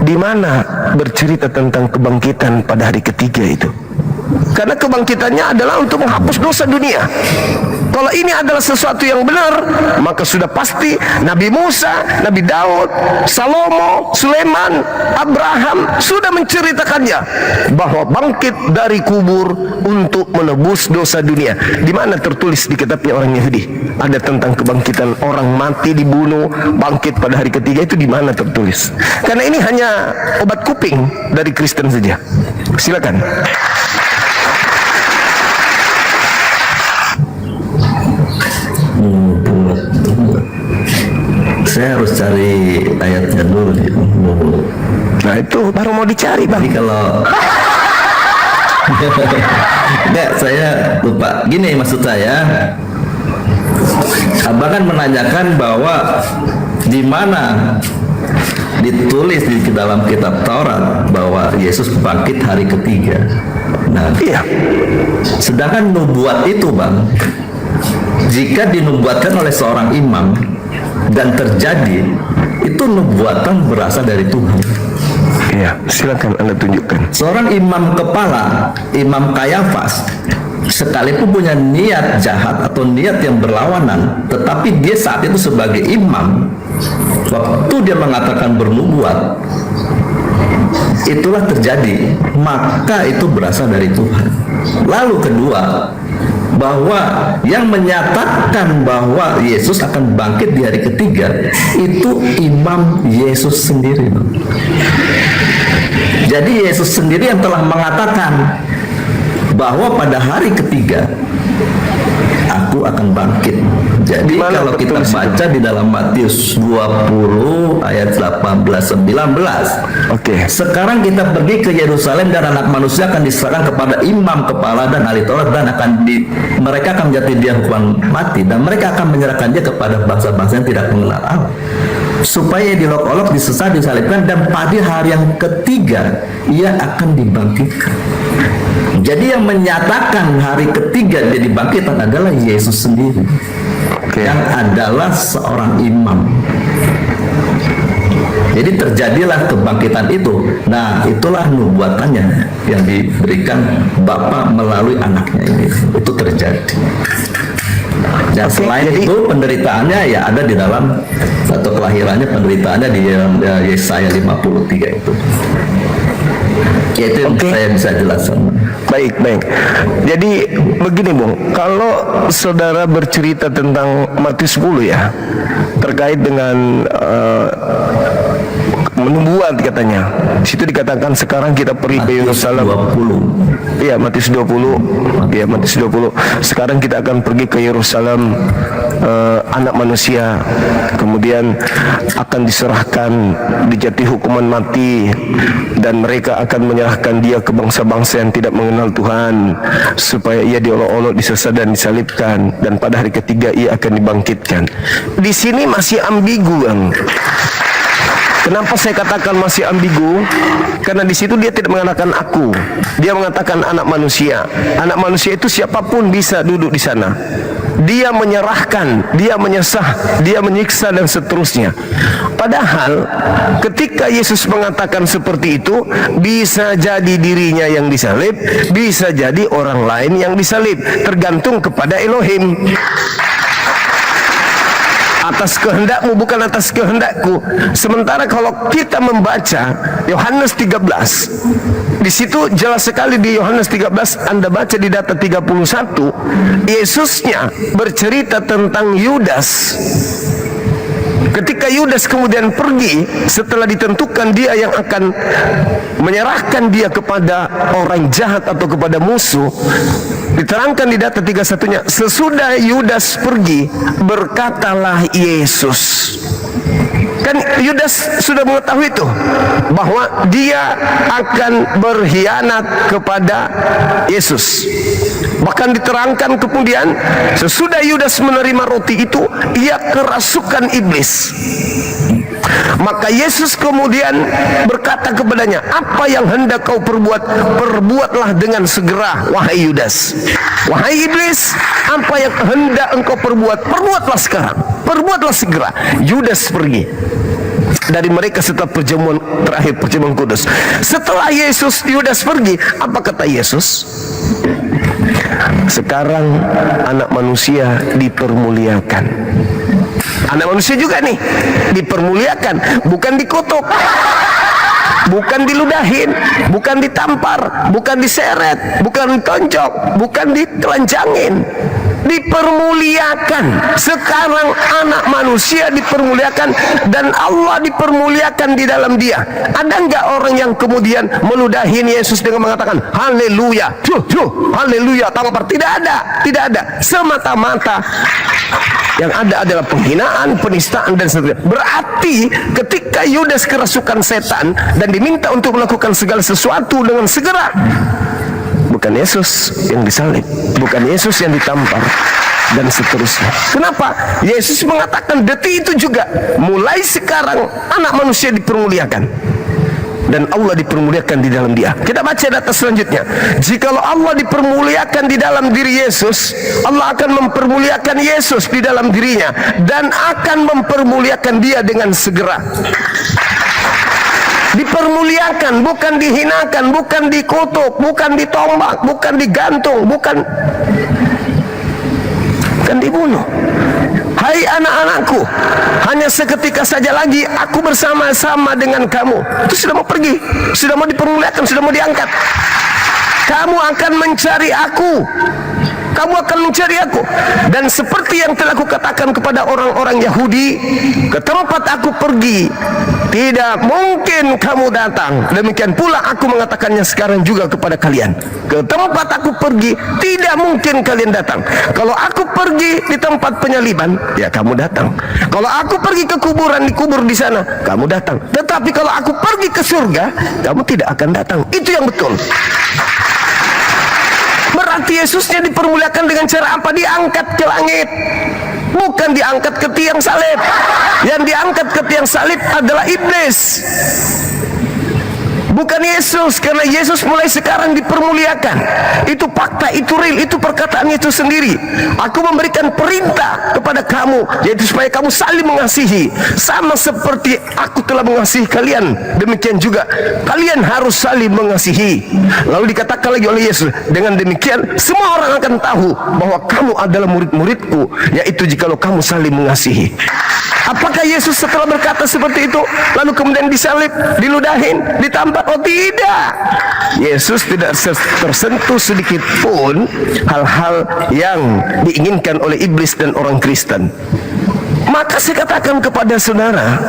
di mana bercerita tentang kebangkitan pada hari ketiga itu. Karena kebangkitannya adalah untuk menghapus dosa dunia. Kalau ini adalah sesuatu yang benar, maka sudah pasti Nabi Musa, Nabi Daud, Salomo, Sulaiman, Abraham sudah menceritakannya bahwa bangkit dari kubur untuk menebus dosa dunia. Di mana tertulis di kitabnya orang Yahudi ada tentang kebangkitan orang mati dibunuh, bangkit pada hari ketiga, itu di mana tertulis? Karena ini hanya obat kuping dari Kristen saja. Silakan. Saya harus cari ayatnya dulu nih. Nah itu baru mau dicari, Bang. Jadi kalau enggak, saya lupa. Gini maksud saya, Abang kan menanyakan bahwa di mana ditulis di dalam kitab Taurat bahwa Yesus bangkit hari ketiga. Nah, Iya. sedangkan nubuat itu, Bang, jika dinubuatkan oleh seorang imam dan terjadi, itu nubuatan berasal dari Tuhan. Iya, silakan Anda tunjukkan. Seorang imam kepala, Imam Kayafas, sekalipun punya niat jahat atau niat yang berlawanan, tetapi dia saat itu sebagai imam, waktu dia mengatakan bernubuat, itulah terjadi, maka itu berasal dari Tuhan. Lalu kedua, bahwa yang menyatakan bahwa Yesus akan bangkit di hari ketiga itu imam Yesus sendiri. Jadi Yesus sendiri yang telah mengatakan bahwa pada hari ketiga aku akan bangkit. Jadi kalau kita baca di dalam Matius 20 ayat 18-19, Oke. sekarang kita pergi ke Yerusalem dan anak manusia akan diserahkan kepada imam kepala dan ahli Taurat, dan mereka akan menjatuhi dia hukuman mati, dan mereka akan menyerahkan dia kepada bangsa-bangsa yang tidak mengenal Allah, supaya dilok-olok, disesat, disalibkan, dan pada hari yang ketiga ia akan dibangkitkan. Jadi yang menyatakan hari ketiga dia dibangkitkan adalah Yesus sendiri, yang adalah seorang imam. Jadi terjadilah kebangkitan itu. Nah, itulah nubuatannya yang diberikan Bapa melalui anaknya ini. Itu terjadi. Dan selain itu penderitaannya ya ada di dalam, atau kelahirannya, penderitaannya di dalam Yesaya 53 itu. Itu yang saya bisa jelaskan. Baik. Jadi begini, Bung, kalau saudara bercerita tentang Matius 10 ya, terkait dengan menubuat katanya. Di situ dikatakan sekarang kita pergi ke Yerusalem. 20. Iya, Matius 20. Iya, Matius 20. Sekarang kita akan pergi ke Yerusalem, anak manusia kemudian akan diserahkan, dijatuhi hukuman mati, dan mereka akan menyerahkan dia ke bangsa-bangsa yang tidak mengenal Tuhan, supaya ia diolok-olok, disesat dan disalibkan, dan pada hari ketiga ia akan dibangkitkan. Di sini masih ambigu, Bang. Kenapa saya katakan masih ambigu? Karena di situ dia tidak mengatakan aku, dia mengatakan anak manusia. Anak manusia itu siapapun bisa duduk di sana. dia menyerahkan, dia menyesah, dia menyiksa dan seterusnya. Padahal ketika Yesus mengatakan seperti itu, bisa jadi dirinya yang disalib, bisa jadi orang lain yang disalib, tergantung kepada Elohim. Atas kehendakmu bukan atas kehendakku. Sementara kalau kita membaca Yohanes 13, di situ jelas sekali di Yohanes 13, Anda baca di data 31, Yesusnya bercerita tentang Yudas. Ketika Yudas kemudian pergi setelah ditentukan dia yang akan menyerahkan dia kepada orang jahat atau kepada musuh, diterangkan di data 31-nya, sesudah Yudas pergi, berkatalah Yesus. Kan Yudas sudah mengetahui itu, bahwa dia akan berkhianat kepada Yesus. Bahkan diterangkan kemudian, sesudah Yudas menerima roti itu, ia kerasukan iblis. Maka Yesus kemudian berkata kepadanya, apa yang hendak kau perbuat, perbuatlah dengan segera, wahai Yudas. Wahai iblis, apa yang hendak engkau perbuat, perbuatlah sekarang, perbuatlah segera. Yudas pergi dari mereka setelah perjamuan terakhir, perjamuan kudus. Setelah Yudas pergi, apa kata Yesus? Sekarang anak manusia dipermuliakan. Anak manusia juga nih dipermuliakan, bukan dikutuk, bukan diludahin, bukan ditampar, bukan diseret, bukan ditonjok, bukan ditelanjangin. Dipermuliakan. Sekarang anak manusia dipermuliakan dan Allah dipermuliakan di dalam dia. Ada enggak orang yang kemudian meludahin Yesus dengan mengatakan haleluya, haleluya, tampar? Tidak ada, tidak ada. Semata-mata yang ada adalah penghinaan, penistaan dan sebagainya. Berarti ketika Yudas kerasukan setan dan diminta untuk melakukan segala sesuatu dengan segera, bukan Yesus yang disalib, bukan Yesus yang ditampar dan seterusnya. Kenapa? Yesus mengatakan detik itu juga, mulai sekarang anak manusia dipermuliakan dan Allah dipermuliakan di dalam dia. Kita baca data selanjutnya. Jikalau Allah dipermuliakan di dalam diri Yesus, Allah akan mempermuliakan Yesus di dalam dirinya dan akan mempermuliakan dia dengan segera. Dipermuliakan, bukan dihinakan, bukan dikutuk, bukan ditombak, bukan digantung, bukan dibunuh. Hai anak-anakku, hanya seketika saja lagi aku bersama-sama dengan kamu. Itu sudah mau pergi, sudah mau dipermuliakan, sudah mau diangkat. Kamu akan mencari aku, kamu akan mencari aku. Dan seperti yang telah aku katakan kepada orang-orang Yahudi, ke tempat aku pergi tidak mungkin kamu datang. Demikian pula aku mengatakannya sekarang juga kepada kalian. Ke tempat aku pergi tidak mungkin kalian datang. Kalau aku pergi di tempat penyaliban, ya kamu datang. Kalau aku pergi ke kuburan, dikubur di sana, kamu datang. Tetapi kalau aku pergi ke surga, kamu tidak akan datang. Itu yang betul. Berarti Yesusnya dipermuliakan dengan cara apa? Diangkat ke langit, bukan diangkat ke tiang salib. Yang diangkat ke tiang salib adalah iblis, bukan Yesus. Karena Yesus mulai sekarang dipermuliakan. Itu fakta, itu real, itu perkataan itu sendiri. Aku memberikan perintah kepada kamu, yaitu supaya kamu saling mengasihi, sama seperti aku telah mengasihi kalian, demikian juga kalian harus saling mengasihi. Lalu dikatakan lagi oleh Yesus, dengan demikian semua orang akan tahu bahwa kamu adalah murid-muridku, yaitu jikalau kamu saling mengasihi. Apakah Yesus setelah berkata seperti itu lalu kemudian disalib, diludahin, ditampar? Oh tidak. Yesus tidak tersentuh sedikit pun hal-hal yang diinginkan oleh iblis dan orang Kristen. Maka saya katakan kepada saudara,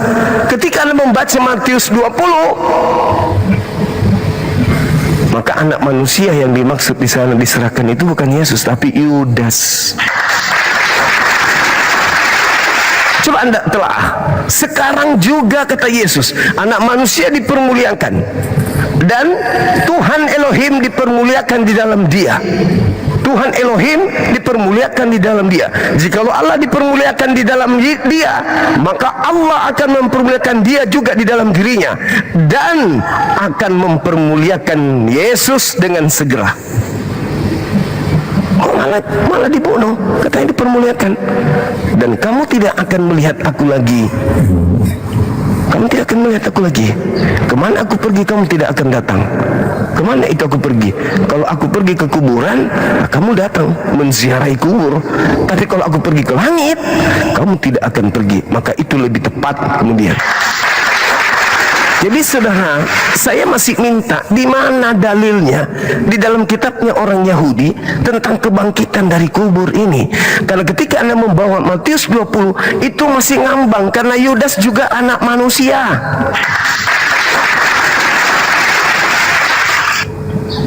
ketika Anda membaca Matius 20, maka anak manusia yang dimaksud di sana diserahkan itu bukan Yesus tapi Yudas. Coba Anda telah. Sekarang juga kata Yesus, anak manusia dipermuliakan dan Tuhan Elohim dipermuliakan di dalam dia. Tuhan Elohim dipermuliakan di dalam dia. Jikalau Allah dipermuliakan di dalam dia, maka Allah akan mempermuliakan dia juga di dalam dirinya dan akan mempermuliakan Yesus dengan segera. malah dibunuh, katanya dipermuliakan. Dan kamu tidak akan melihat aku lagi. Kamu tidak akan melihat aku lagi. Kemana aku pergi kamu tidak akan datang. Kemana itu aku pergi? Kalau aku pergi ke kuburan, kamu datang menziarahi kubur. Tapi kalau aku pergi ke langit, kamu tidak akan pergi. Maka itu lebih tepat kemudian. Jadi saudara, saya masih minta di mana dalilnya di dalam kitabnya orang Yahudi tentang kebangkitan dari kubur ini. Karena ketika Anda membawa Matius 20 itu masih ngambang karena Yudas juga anak manusia.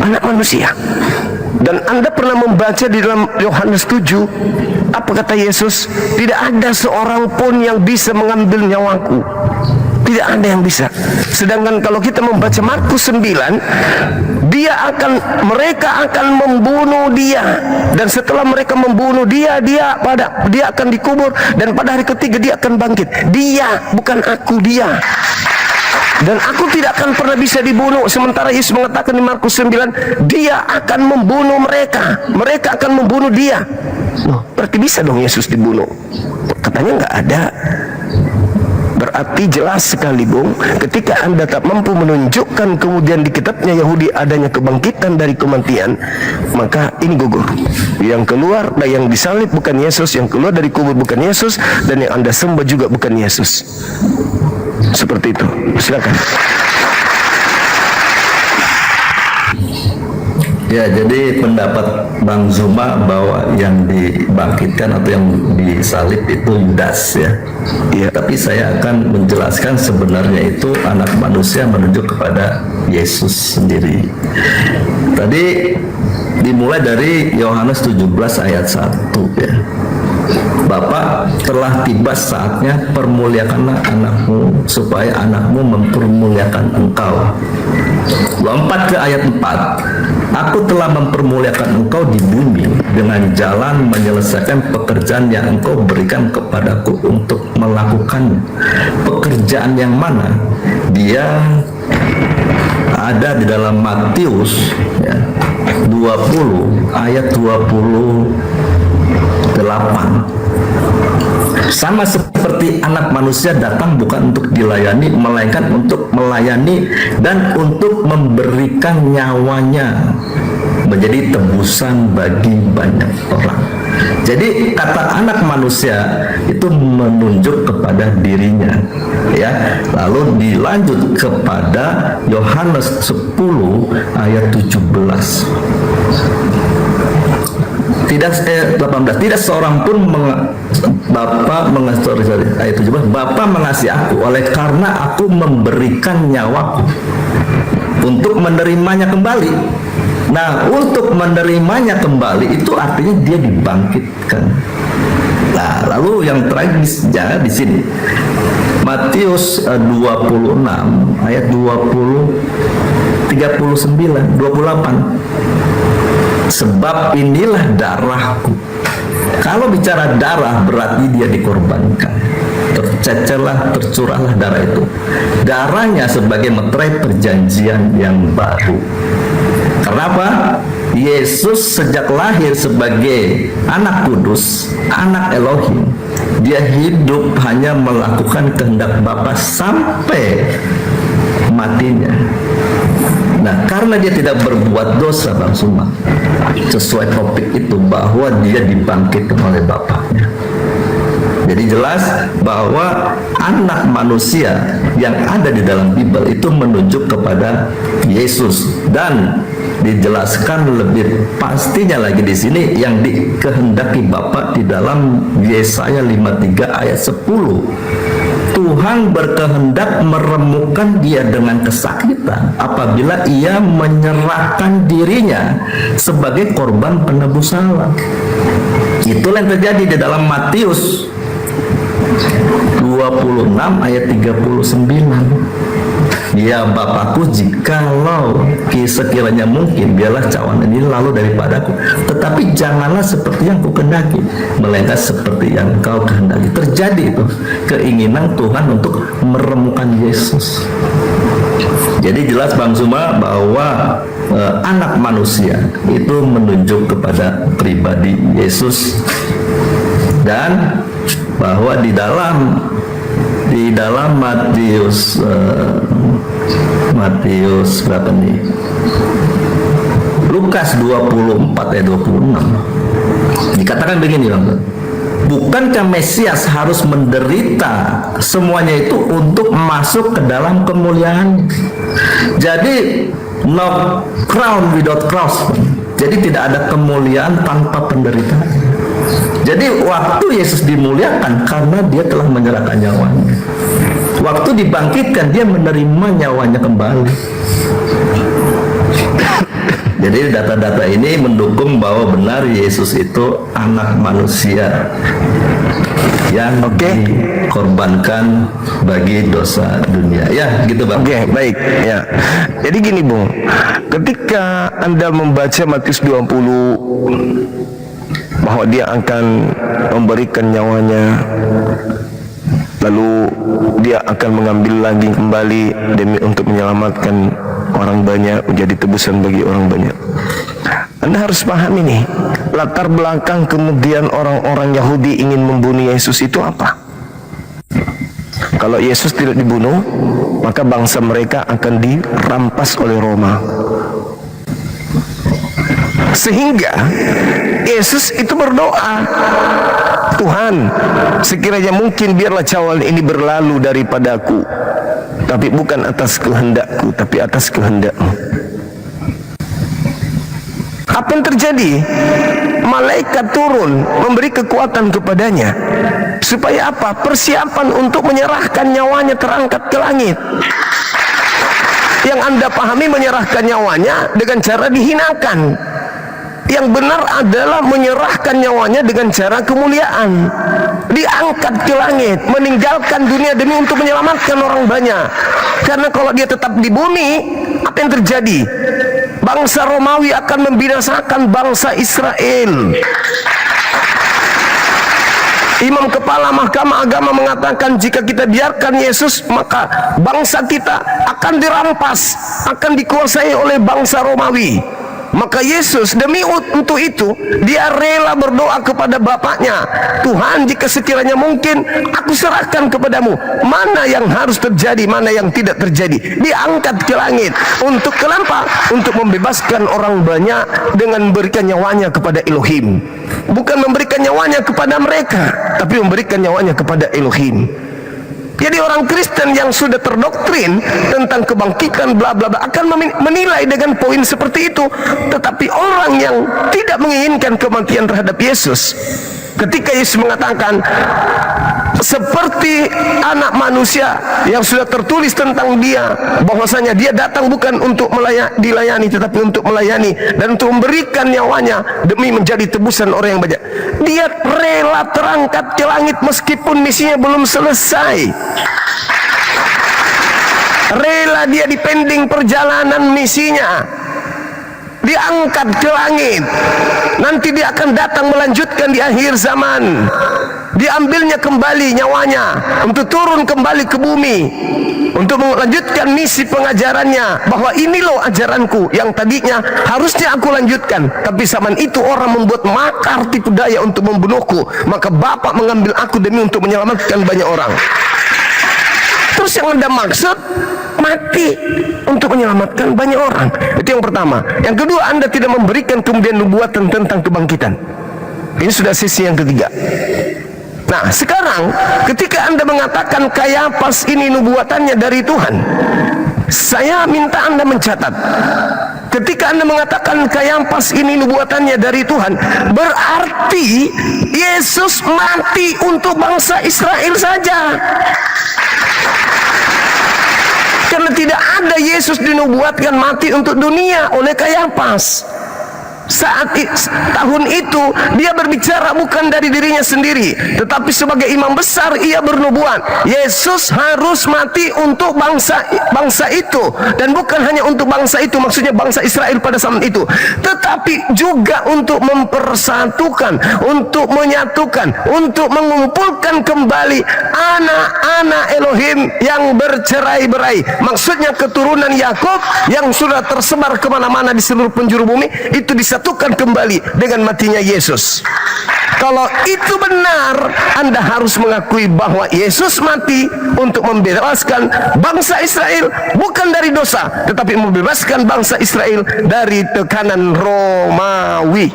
Anak manusia. Dan Anda pernah membaca di dalam Yohanes 7, apa kata Yesus? Tidak ada seorang pun yang bisa mengambil nyawaku. Tidak ada yang bisa. Sedangkan kalau kita membaca Markus 9, mereka akan membunuh dia, dan setelah mereka membunuh dia akan dikubur, dan pada hari ketiga dia akan bangkit. Dia, bukan aku, dia. Dan aku tidak akan pernah bisa dibunuh. Sementara Yesus mengatakan di Markus 9, dia akan membunuh mereka. Mereka akan membunuh dia. Loh, berarti bisa dong Yesus dibunuh? Katanya nggak ada. Berarti jelas sekali, Bung, ketika Anda tak mampu menunjukkan kemudian di kitabnya Yahudi adanya kebangkitan dari kematian, maka ini gugur. Yang keluar, yang disalib bukan Yesus, yang keluar dari kubur bukan Yesus, dan yang Anda sembah juga bukan Yesus. Seperti itu. Silakan. Ya, jadi pendapat Bang Zuma bahwa yang dibangkitkan atau yang disalib itu Yudas ya. Ya. Tapi saya akan menjelaskan sebenarnya itu anak manusia menuju kepada Yesus sendiri. Tadi dimulai dari Yohanes 17 ayat 1 ya. Bapa, telah tiba saatnya permuliakanlah anakmu supaya anakmu mempermuliakan engkau. Lompat ke ayat 4. Aku telah mempermuliakan engkau di bumi dengan jalan menyelesaikan pekerjaan yang engkau berikan kepadaku untuk melakukan. Pekerjaan yang mana? Dia ada di dalam Matius ya, 20 ayat 28. Sama seperti anak manusia datang bukan untuk dilayani, melainkan untuk melayani dan untuk memberikan nyawanya menjadi tebusan bagi banyak orang. Jadi kata anak manusia itu menunjuk kepada dirinya ya. Lalu dilanjut kepada Yohanes 10 ayat 17. Tidak seorang pun Bapa mengasihi aku oleh karena aku memberikan nyawaku untuk menerimanya kembali. Nah, untuk menerimanya kembali itu artinya dia dibangkitkan. Nah, lalu yang tragisnya di sini Matius 26 ayat 28. Sebab inilah darahku. Kalau bicara darah berarti dia dikorbankan. Tercecelah, tercurahlah darah itu. Darahnya sebagai meterai perjanjian yang baru. Kenapa? Yesus sejak lahir sebagai anak kudus, anak Elohim. Dia hidup hanya melakukan kehendak Bapa sampai matinya. Nah, karena dia tidak berbuat dosa, Bang Suma, sesuai topik itu bahwa dia dibangkitkan oleh Bapaknya. Jadi jelas bahwa anak manusia yang ada di dalam Bible itu menunjuk kepada Yesus, dan dijelaskan lebih pastinya lagi di sini yang dikehendaki Bapa di dalam Yesaya 53 ayat 10. Tuhan berkehendak meremukkan dia dengan kesakitan apabila ia menyerahkan dirinya sebagai korban penebus salah. Itulah yang terjadi di dalam Matius 26 ayat 39. Ya Bapakku, jikalau sekiranya mungkin biarlah cawan ini lalu daripadaku, tetapi janganlah seperti yang kukehendaki, melainkan seperti yang kau kehendaki. Terjadi itu keinginan Tuhan untuk meremukkan Yesus. Jadi jelas Bang Suma bahwa anak manusia itu menunjuk kepada pribadi Yesus, dan bahwa di dalam Matius berapa nih? Lukas 24 ayat 26 dikatakan begini, Bang. Bukankah Mesias harus menderita semuanya itu untuk masuk ke dalam kemuliaan? Jadi no crown without cross. Jadi tidak ada kemuliaan tanpa penderitaan. Jadi waktu Yesus dimuliakan karena dia telah menyerahkan nyawanya. Waktu dibangkitkan dia menerima nyawanya kembali. Jadi data-data ini mendukung bahwa benar Yesus itu anak manusia yang dikorbankan bagi dosa dunia. Ya, gitu Bang. Oke, baik. Ya. Jadi gini, Bung. Ketika Anda membaca Matius 20 bahwa dia akan memberikan nyawanya, lalu dia akan mengambil lagi kembali demi untuk menyelamatkan orang banyak, menjadi tebusan bagi orang banyak. Anda harus paham ini, latar belakang kemudian orang-orang Yahudi ingin membunuh Yesus itu apa? Kalau Yesus tidak dibunuh, maka bangsa mereka akan dirampas oleh Roma. Sehingga Yesus itu berdoa, Tuhan, sekiranya mungkin biarlah cawan ini berlalu daripadaku, tapi bukan atas kehendakku, tapi atas kehendak-Mu. Apa yang terjadi? Malaikat turun memberi kekuatan kepadanya. Supaya apa? Persiapan untuk menyerahkan nyawanya terangkat ke langit. Yang Anda pahami menyerahkan nyawanya dengan cara dihinakan. Yang benar adalah menyerahkan nyawanya dengan cara kemuliaan, diangkat ke langit, meninggalkan dunia demi untuk menyelamatkan orang banyak. Karena kalau dia tetap di bumi, apa yang terjadi? Bangsa Romawi akan membinasakan bangsa Israel. Imam kepala Mahkamah Agama mengatakan, jika kita biarkan Yesus, maka bangsa kita akan dirampas, akan dikuasai oleh bangsa Romawi. Maka Yesus demi untuk itu dia rela berdoa kepada Bapaknya, Tuhan, jika sekiranya mungkin aku serahkan kepadamu, mana yang harus terjadi, mana yang tidak terjadi. Diangkat ke langit untuk kenapa? Untuk membebaskan orang banyak dengan memberikan nyawanya kepada Elohim. Bukan memberikan nyawanya kepada mereka, tapi memberikan nyawanya kepada Elohim. Jadi orang Kristen yang sudah terdoktrin tentang kebangkitan bla bla bla akan menilai dengan poin seperti itu. Tetapi orang yang tidak menginginkan kematian terhadap Yesus, ketika Yesus mengatakan seperti anak manusia yang sudah tertulis tentang dia, bahwasanya dia datang bukan untuk dilayani, tetapi untuk melayani dan untuk memberikan nyawanya demi menjadi tebusan orang yang banyak. Dia rela terangkat ke langit meskipun misinya belum selesai. Rela dia dipending perjalanan misinya, diangkat ke langit. Nanti dia akan datang melanjutkan di akhir zaman. Diambilnya kembali nyawanya untuk turun kembali ke bumi, untuk melanjutkan misi pengajarannya, bahwa ini loh ajaranku yang tadinya harusnya aku lanjutkan, tapi zaman itu orang membuat makar tipu daya untuk membunuhku, maka Bapak mengambil aku demi untuk menyelamatkan banyak orang. Terus yang Anda maksud mati untuk menyelamatkan banyak orang. Itu yang pertama. Yang kedua, Anda tidak memberikan kemudian nubuatan tentang kebangkitan. Ini sudah sisi yang ketiga. Nah, sekarang ketika Anda mengatakan Kayafas ini nubuatannya dari Tuhan, saya minta Anda mencatat. Ketika Anda mengatakan Kayafas ini nubuatannya dari Tuhan, berarti Yesus mati untuk bangsa Israel saja. Karena tidak ada Yesus dinubuatkan mati untuk dunia oleh Kayafas. tahun itu dia berbicara bukan dari dirinya sendiri, tetapi sebagai imam besar ia bernubuat Yesus harus mati untuk bangsa itu, dan bukan hanya untuk bangsa itu, maksudnya bangsa Israel pada zaman itu, tetapi juga untuk mempersatukan, untuk menyatukan, untuk mengumpulkan kembali anak-anak Elohim yang bercerai-berai. Maksudnya keturunan Yakub yang sudah tersebar kemana-mana di seluruh penjuru bumi itu disatukan kembali dengan matinya Yesus. Kalau itu benar, Anda harus mengakui bahwa Yesus mati untuk membebaskan bangsa Israel bukan dari dosa, tetapi membebaskan bangsa Israel dari tekanan Romawi.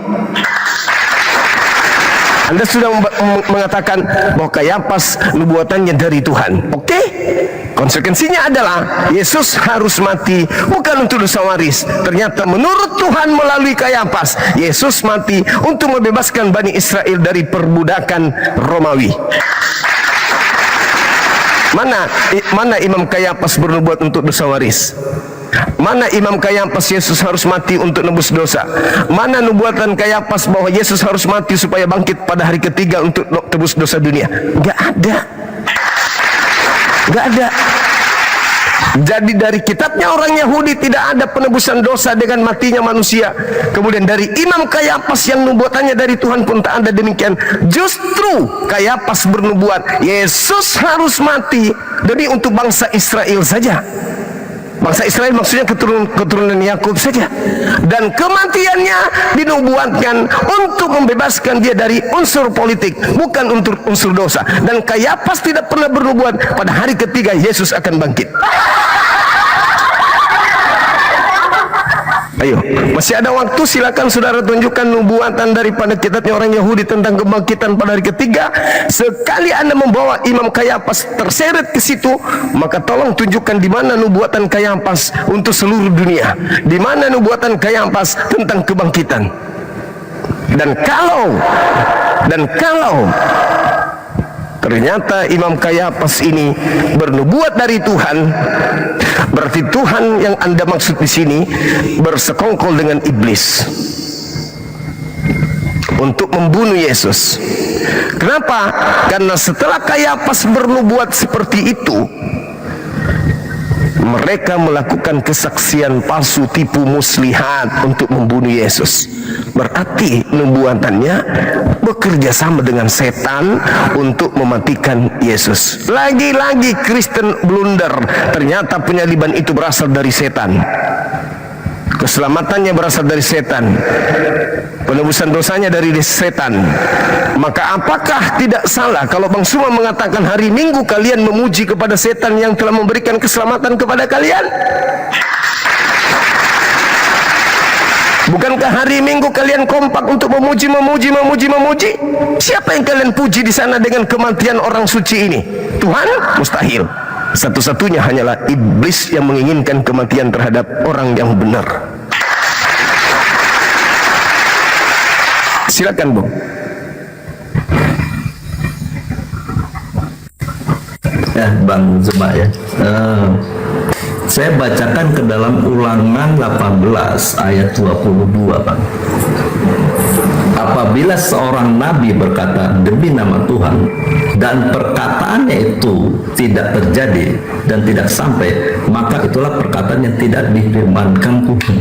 Anda sudah mengatakan bahwa Kayafas nubuatannya dari Tuhan. Oke? Konsekuensinya adalah Yesus harus mati bukan untuk dosa waris. Ternyata menurut Tuhan melalui Kayafas, Yesus mati untuk membebaskan Bani Israel dari perbudakan Romawi. Mana Imam Kayafas bernubuat untuk dosa waris? Mana Imam Kayafas Yesus harus mati untuk nebus dosa? Mana nubuatan Kayafas bahwa Yesus harus mati supaya bangkit pada hari ketiga untuk tebus dosa dunia? Gak ada. Gak ada. Jadi dari kitabnya orang Yahudi tidak ada penebusan dosa dengan matinya manusia. Kemudian dari Imam Kayafas yang nubuatannya dari Tuhan pun tak ada demikian. Justru Kayafas bernubuat Yesus harus mati demi untuk bangsa Israel saja. Bangsa Israel maksudnya keturunan Yakub saja, dan kematiannya dinubuatkan untuk membebaskan dia dari unsur politik, bukan untuk unsur dosa. Dan Kayafas tidak pernah bernubuat pada hari ketiga Yesus akan bangkit. Ayo, masih ada waktu, silakan saudara tunjukkan nubuatan daripada kitabnya orang Yahudi tentang kebangkitan pada hari ketiga. Sekali Anda membawa Imam Kayafas terseret ke situ, maka tolong tunjukkan di mana nubuatan Kayafas untuk seluruh dunia, di mana nubuatan Kayafas tentang kebangkitan. Dan kalau ternyata Imam Kayafas ini bernubuat dari Tuhan, berarti Tuhan yang Anda maksud di sini bersekongkol dengan iblis untuk membunuh Yesus. Kenapa? Karena setelah Kayafas bernubuat seperti itu, mereka melakukan kesaksian palsu, tipu muslihat untuk membunuh Yesus. Berarti nubuatannya bekerja sama dengan setan untuk mematikan Yesus. Lagi-lagi Kristen blunder. Ternyata penyaliban itu berasal dari setan. Keselamatannya berasal dari setan, penebusan dosanya dari setan. Maka apakah tidak salah kalau Bang Suma mengatakan hari Minggu kalian memuji kepada setan yang telah memberikan keselamatan kepada kalian? Bukankah hari Minggu kalian kompak untuk memuji? Siapa yang kalian puji di sana dengan kematian orang suci ini? Tuhan? Mustahil. Satu-satunya hanyalah iblis yang menginginkan kematian terhadap orang yang benar. Silakan, Bung. Ya, Bang Zuma ya. Saya bacakan ke dalam Ulangan 18 ayat 22, Bang. Apabila seorang nabi berkata demi nama Tuhan dan perkataannya itu tidak terjadi dan tidak sampai, maka itulah perkataan yang tidak difirmankan Tuhan.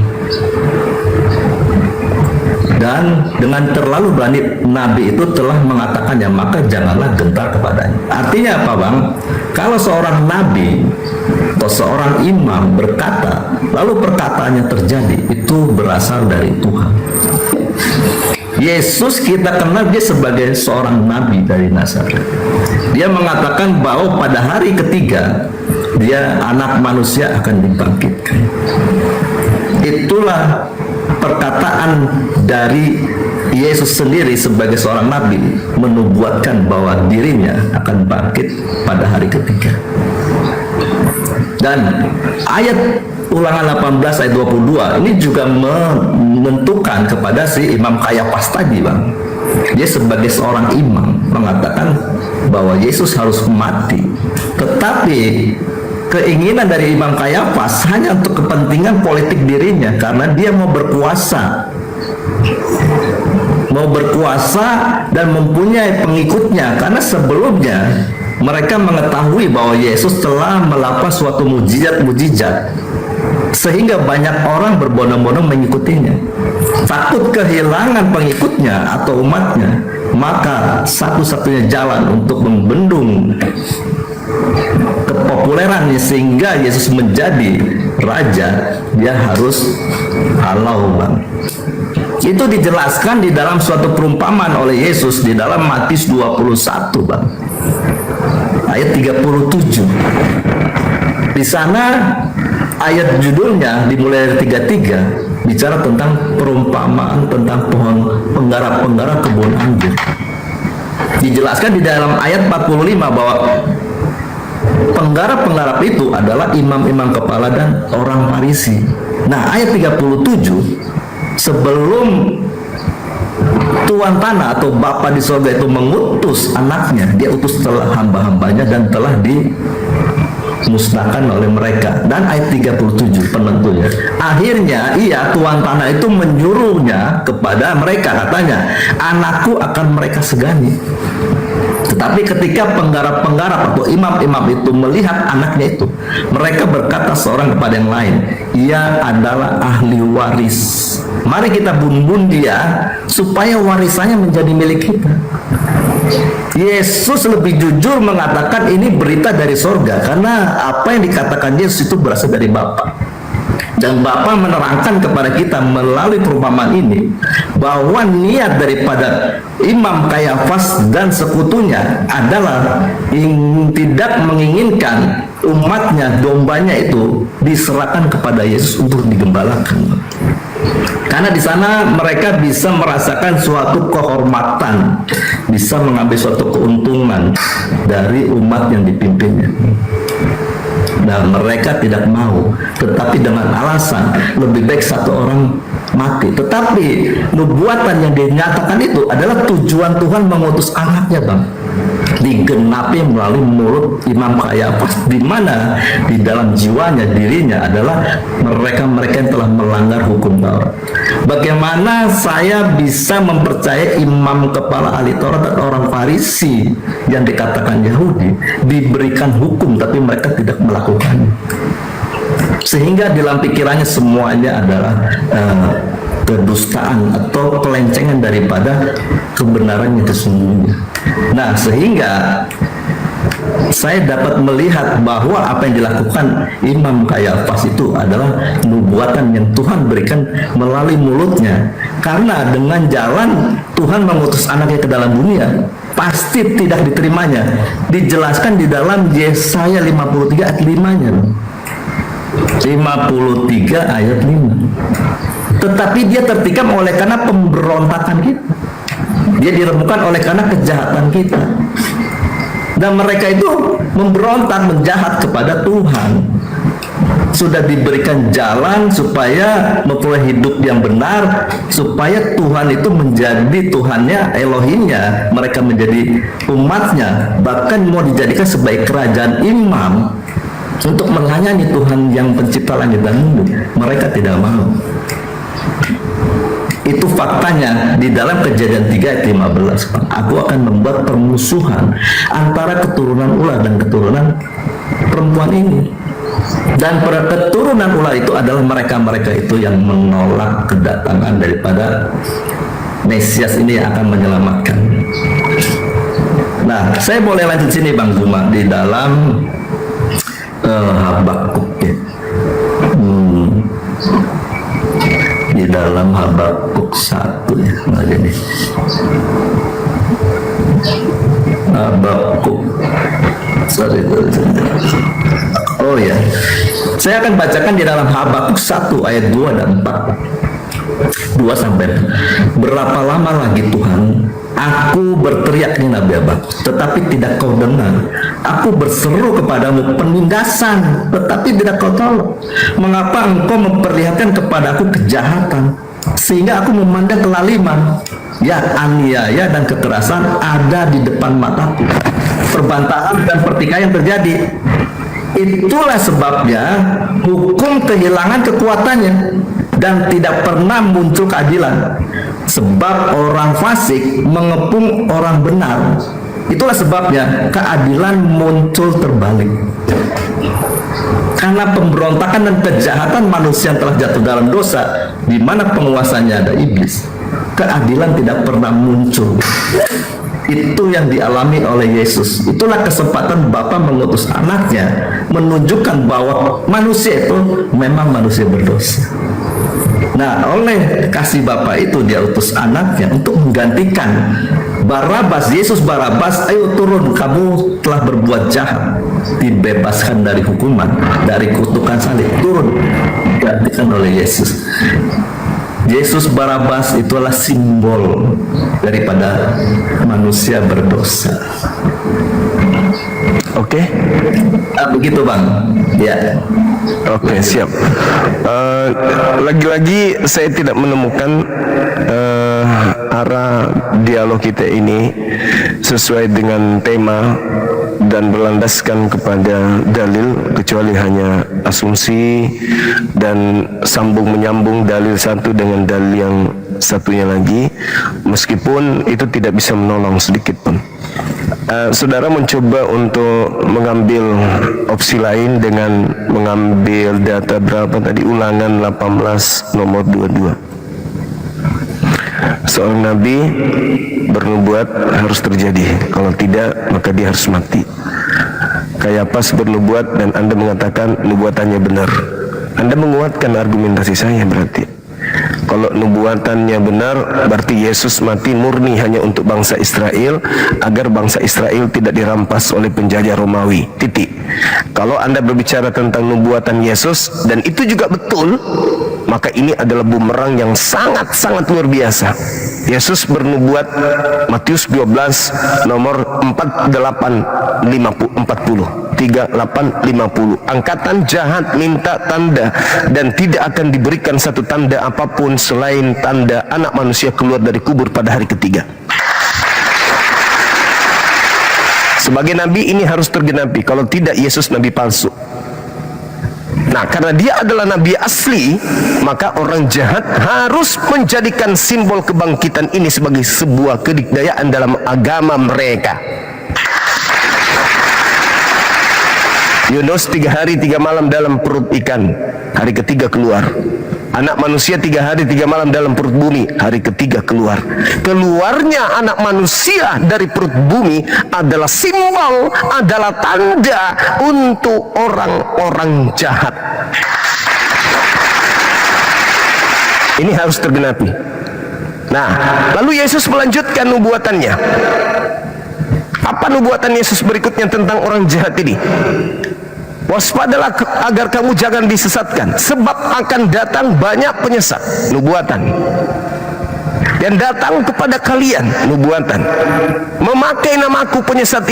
Dan dengan terlalu berani nabi itu telah mengatakannya, maka janganlah gentar kepadanya. Artinya apa, Bang? Kalau seorang nabi atau seorang imam berkata lalu perkataannya terjadi, itu berasal dari Tuhan. Yesus kita kenal dia sebagai seorang nabi dari Nazaret. Dia mengatakan bahwa pada hari ketiga dia anak manusia akan dibangkitkan. Itulah perkataan dari Yesus sendiri sebagai seorang nabi, menubuatkan bahwa dirinya akan bangkit pada hari ketiga. Dan ayat Ulangan 18 ayat 22 ini juga menentukan kepada si Imam Kayafas tadi, Bang. Dia sebagai seorang imam mengatakan bahwa Yesus harus mati. Tetapi keinginan dari Imam Kayafas hanya untuk kepentingan politik dirinya, karena dia mau berkuasa mau berkuasa dan mempunyai pengikutnya, karena sebelumnya mereka mengetahui bahwa Yesus telah melakukan suatu mujizat-mujizat sehingga banyak orang berbondong-bondong mengikutinya. Takut kehilangan pengikutnya atau umatnya, maka satu-satunya jalan untuk membendung kepopulerannya sehingga Yesus menjadi raja, dia harus halau, Bang. Itu dijelaskan di dalam suatu perumpamaan oleh Yesus di dalam Matius 21, Bang. Ayat 37. Di sana ayat judulnya dimulai dari 33 bicara tentang perumpamaan tentang pohon penggarap-penggarap kebun anggur. Dijelaskan di dalam ayat 45 bahwa penggarap-penggarap itu adalah imam-imam kepala dan orang Farisi. Nah, ayat 37, sebelum Tuan tanah atau Bapa di surga itu mengutus anaknya, dia utus telah hamba-hambanya dan telah dimusnahkan oleh mereka. Dan ayat 37 penentunya, akhirnya Tuan tanah itu menyuruhnya kepada mereka, katanya, anakku akan mereka segani. Tetapi ketika penggarap-penggarap atau imam-imam itu melihat anaknya itu, mereka berkata seorang kepada yang lain, ia adalah ahli waris, mari kita bunuh dia supaya warisannya menjadi milik kita. Yesus lebih jujur mengatakan ini berita dari sorga, karena apa yang dikatakan Yesus itu berasal dari Bapa. Dan Bapa menerangkan kepada kita melalui perumpamaan ini bahwa niat daripada Imam Kayafas dan sekutunya adalah tidak menginginkan umatnya, dombanya itu diserahkan kepada Yesus untuk digembalakan. Karena di sana mereka bisa merasakan suatu kehormatan, bisa mengambil suatu keuntungan dari umat yang dipimpinnya. Dan mereka tidak mau, tetapi dengan alasan lebih baik satu orang mati. Tetapi nubuatan yang dinyatakan itu adalah tujuan Tuhan mengutus anaknya, Bang, digenapi melalui mulut Imam Kayafas, di mana di dalam jiwanya, dirinya adalah mereka-mereka yang telah melanggar hukum Taurat. Bagaimana saya bisa mempercayai imam kepala ahli Taurat dan orang Farisi yang dikatakan Yahudi diberikan hukum tapi mereka tidak melakukannya, sehingga dalam pikirannya semuanya adalah kedustaan atau kelencengan daripada kebenaran yang sesungguhnya. Nah, sehingga saya dapat melihat bahwa apa yang dilakukan Imam Kayafas itu adalah nubuatan yang Tuhan berikan melalui mulutnya. Karena dengan jalan Tuhan mengutus anaknya ke dalam dunia, pasti tidak diterimanya. Dijelaskan di dalam Yesaya 53 ayat 5-nya. 53 ayat 5. Tetapi dia tertikam oleh karena pemberontakan kita. Dia diremukkan oleh karena kejahatan kita. Dan mereka itu memberontak, menjahat kepada Tuhan. Sudah diberikan jalan supaya memperoleh hidup yang benar, supaya Tuhan itu menjadi Tuhannya, Elohimnya, mereka menjadi umatnya, bahkan mau dijadikan sebagai kerajaan imam untuk melayani Tuhan yang pencipta langit dan bumi. Mereka tidak mau. Itu faktanya di dalam Kejadian 3 ayat 15. Aku akan membuat permusuhan antara keturunan ular dan keturunan perempuan ini. Dan keturunan ular itu adalah mereka-mereka itu yang menolak kedatangan daripada Mesias ini yang akan menyelamatkan. Nah, saya boleh lanjut sini, Bang Zuma, di dalam Habakuk ya. Di dalam Habakuk 1 ya, jadi Habakuk, oh ya, saya akan bacakan di dalam Habakuk 1 ayat 2 dan 4. 2 sampai 4. Berapa lama lagi Tuhan aku berteriak di Nabi Habakuk, tetapi tidak kau dengar. Aku berseru kepadamu penindasan, tetapi tidak kau tolong. Mengapa engkau memperlihatkan kepadaku kejahatan, sehingga aku memandang kelaliman? Ya, aniaya dan kekerasan ada di depan mataku. Perbantahan dan pertikaian terjadi. Itulah sebabnya hukum kehilangan kekuatannya dan tidak pernah muncul keadilan. Sebab orang fasik mengepung orang benar. Itulah sebabnya keadilan muncul terbalik. Karena pemberontakan dan kejahatan manusia yang telah jatuh dalam dosa, di mana penguasanya ada iblis, keadilan tidak pernah muncul. Itu yang dialami oleh Yesus. Itulah kesempatan Bapa mengutus anaknya, menunjukkan bahwa manusia itu memang manusia berdosa. Nah, oleh kasih Bapa itu dia utus anaknya untuk menggantikan Barabas. Yesus Barabas, ayo turun, kamu telah berbuat jahat, dibebaskan dari hukuman, dari kutukan salib, turun, digantikan oleh Yesus. Yesus Barabas itulah simbol daripada manusia berdosa. Oke. Begitu Bang. Ya. Oke, siap. Lagi-lagi saya tidak menemukan arah dialog kita ini sesuai dengan tema dan berlandaskan kepada dalil, kecuali hanya asumsi dan sambung menyambung dalil satu dengan dalil yang satunya lagi, meskipun itu tidak bisa menolong sedikit pun. Saudara mencoba untuk mengambil opsi lain dengan mengambil data berapa tadi, Ulangan 18 nomor 22. Seorang nabi bernubuat harus terjadi, kalau tidak maka dia harus mati. Kayapas bernubuat dan Anda mengatakan nubuatannya benar. Anda menguatkan argumentasi saya berarti. Kalau nubuatannya benar, berarti Yesus mati murni hanya untuk bangsa Israel, agar bangsa Israel tidak dirampas oleh penjajah Romawi. Titik. Kalau Anda berbicara tentang nubuatan Yesus, dan itu juga betul, maka ini adalah bumerang yang sangat-sangat luar biasa. Yesus bernubuat Matius 12 nomor 3850. Angkatan jahat minta tanda, dan tidak akan diberikan satu tanda apapun selain tanda anak manusia keluar dari kubur pada hari ketiga. Sebagai nabi ini harus tergenapi, kalau tidak Yesus nabi palsu. Nah, karena dia adalah nabi asli, maka orang jahat harus menjadikan simbol kebangkitan ini sebagai sebuah kedikdayaan dalam agama mereka. Yunus 3 hari 3 malam dalam perut ikan, hari ketiga keluar. Anak manusia 3 hari 3 malam dalam perut bumi, hari ketiga keluar. Keluarnya anak manusia dari perut bumi adalah simbol, adalah tanda untuk orang-orang jahat. Ini harus tergenapi. Nah, lalu Yesus melanjutkan nubuatannya. Apa nubuatan Yesus berikutnya tentang orang jahat ini? Waspadalah agar kamu jangan disesatkan, sebab akan datang banyak penyesat, nubuatan, dan datang kepada kalian, nubuatan, memakai namaku. Penyesat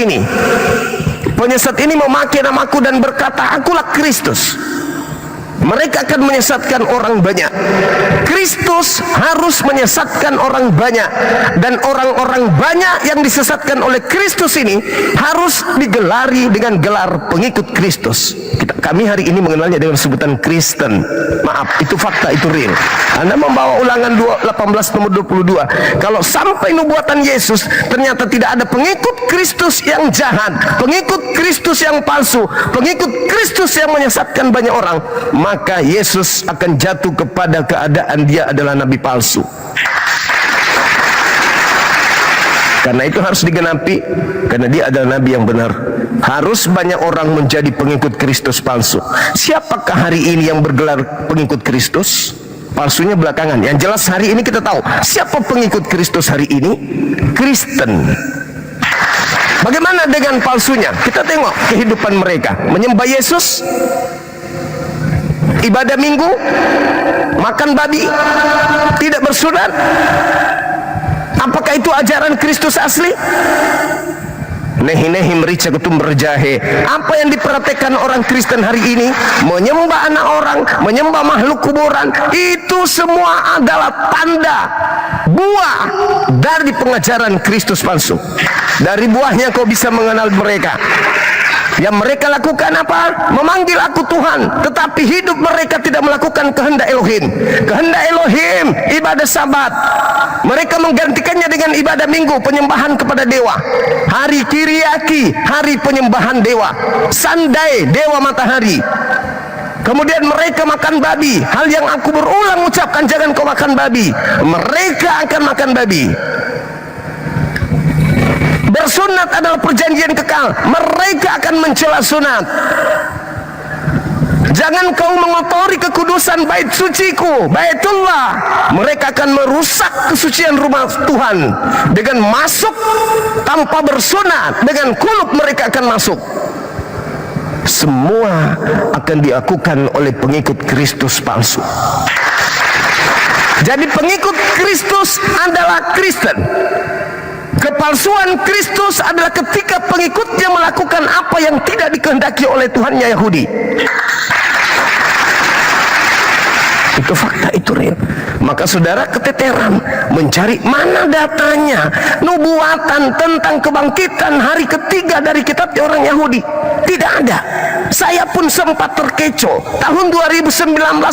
ini memakai namaku dan berkata, akulah Kristus. Mereka akan menyesatkan orang banyak. Kristus harus menyesatkan orang banyak, dan orang-orang banyak yang disesatkan oleh Kristus ini harus digelari dengan gelar pengikut Kristus. Kami hari ini mengenalnya dengan sebutan Kristen. Maaf, itu fakta, itu real. Anda membawa Ulangan 18 nomor 22. Kalau sampai nubuatan Yesus ternyata tidak ada pengikut Kristus yang jahat, pengikut Kristus yang palsu, pengikut Kristus yang menyesatkan banyak orang, maka Yesus akan jatuh kepada keadaan dia adalah nabi palsu. Karena itu harus digenapi, karena dia adalah nabi yang benar. Harus banyak orang menjadi pengikut Kristus palsu. Siapakah hari ini yang bergelar pengikut Kristus? Palsunya belakangan. Yang jelas hari ini kita tahu siapa pengikut Kristus hari ini? Kristen. Bagaimana dengan palsunya? Kita tengok kehidupan mereka. Menyembah Yesus, ibadah minggu, makan babi, tidak bersunat. Apakah itu ajaran Kristus asli? Nehi-nehi merica ketum berjahe. Apa yang diperhatikan orang Kristen hari ini? Menyembah anak orang, menyembah makhluk kuburan. Itu semua adalah tanda buah dari pengajaran Kristus palsu. Dari buahnya kau bisa mengenal mereka. Yang mereka lakukan apa? Memanggil aku Tuhan, tetapi hidup mereka tidak melakukan kehendak Elohim. Kehendak Elohim ibadah Sabat, mereka menggantikannya dengan ibadah Minggu, penyembahan kepada dewa. Hari Kiriaki, hari penyembahan dewa. Sandai, dewa matahari. Kemudian mereka makan babi. Hal yang aku berulang ucapkan, jangan kau makan babi. Mereka akan makan babi. Bersunat adalah perjanjian kekal, mereka akan mencela sunat. Jangan kau mengotori kekudusan bait suciku, Baitullah. Mereka akan merusak kesucian rumah Tuhan dengan masuk tanpa bersunat. Dengan kulub mereka akan masuk. Semua akan dilakukan oleh pengikut Kristus palsu. Jadi pengikut Kristus adalah Kristen. Kepalsuan Kristus adalah ketika pengikutnya melakukan apa yang tidak dikehendaki oleh Tuhannya Yahudi. Itu fakta, itu real. Maka saudara keteteran mencari mana datanya nubuatan tentang kebangkitan hari ketiga dari kitab orang Yahudi. Tidak ada. Saya pun sempat terkecoh tahun 2019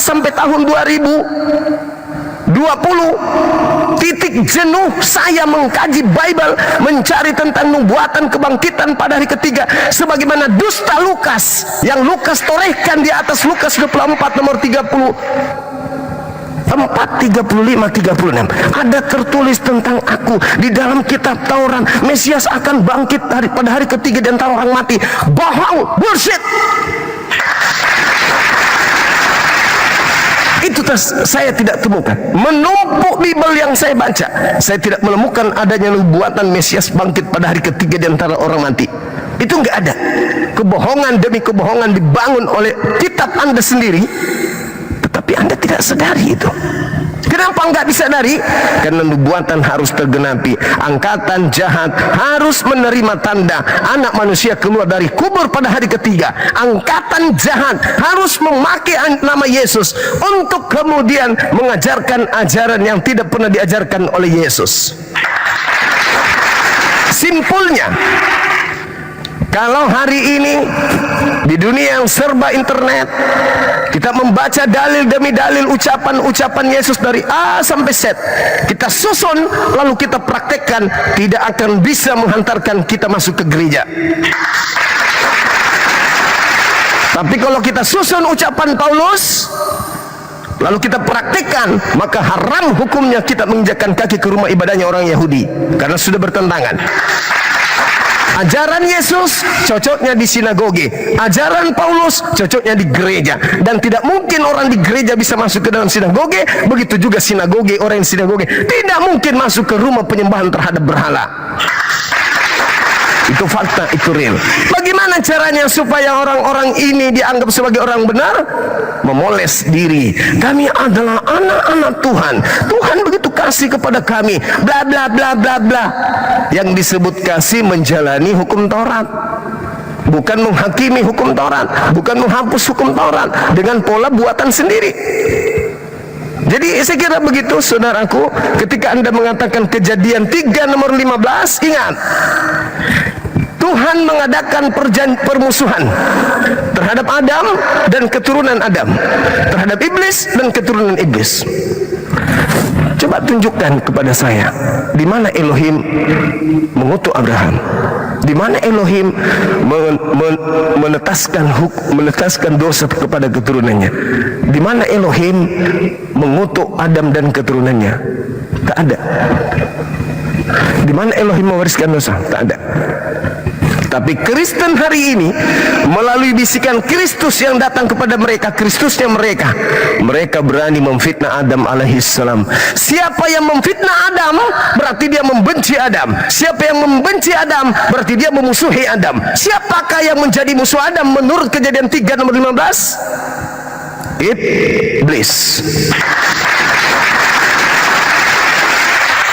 sampai tahun 2020, titik jenuh saya mengkaji Bible, mencari tentang nubuatan kebangkitan pada hari ketiga, sebagaimana dusta Lukas yang Lukas torehkan di atas Lukas 24 nomor 35-36. Ada tertulis tentang aku di dalam kitab Taurat. Mesias akan bangkit pada hari ketiga di antara orang mati. Bohong, bullshit. Itu saya tidak temukan. Menumpuk Bible yang saya baca, saya tidak menemukan adanya nubuatan Mesias bangkit pada hari ketiga di antara orang mati. Itu enggak ada. Kebohongan demi kebohongan dibangun oleh kitab Anda sendiri, tetapi Anda tidak sadari itu. Kenapa enggak disadari? Karena nubuatan harus tergenapi. Angkatan jahat harus menerima tanda anak manusia keluar dari kubur pada hari ketiga. Angkatan jahat harus memakai nama Yesus untuk kemudian mengajarkan ajaran yang tidak pernah diajarkan oleh Yesus. Simpulnya, kalau hari ini di dunia yang serba internet, kita membaca dalil demi dalil, ucapan-ucapan Yesus dari A sampai Z, kita susun lalu kita praktekkan, tidak akan bisa menghantarkan kita masuk ke gereja. Tapi kalau kita susun ucapan Paulus lalu kita praktekkan, maka haram hukumnya kita menginjakkan kaki ke rumah ibadahnya orang Yahudi, karena sudah bertentangan. Ajaran Yesus cocoknya di sinagoge, ajaran Paulus cocoknya di gereja, dan tidak mungkin orang di gereja bisa masuk ke dalam sinagoge. Begitu juga sinagoge, orang yang sinagoge tidak mungkin masuk ke rumah penyembahan terhadap berhala. Itu fakta, itu real. Bagaimana caranya supaya orang-orang ini dianggap sebagai orang benar? Memoles diri. Kami adalah anak-anak Tuhan. Tuhan begitu kasih kepada kami. Bla bla bla bla bla. Yang disebut kasih menjalani hukum Taurat, bukan menghakimi hukum Taurat, bukan menghapus hukum Taurat dengan pola buatan sendiri. Jadi saya kira begitu saudaraku. Ketika Anda mengatakan Kejadian 3 nomor 15, ingat, Tuhan mengadakan permusuhan terhadap Adam dan keturunan Adam, terhadap iblis dan keturunan iblis. Coba tunjukkan kepada saya, di mana Elohim mengutuk Abraham, di mana Elohim menetaskan dosa kepada keturunannya, di mana Elohim mengutuk Adam dan keturunannya. Tak ada. Di mana Elohim mewariskan dosa? Tak ada. Tapi Kristen hari ini melalui bisikan Kristus yang datang kepada mereka, Kristusnya mereka, mereka berani memfitnah Adam alaihissalam. Siapa yang memfitnah Adam berarti dia membenci Adam. Siapa yang membenci Adam berarti dia memusuhi Adam. Siapakah yang menjadi musuh Adam menurut Kejadian 3 nomor 15? Iblis.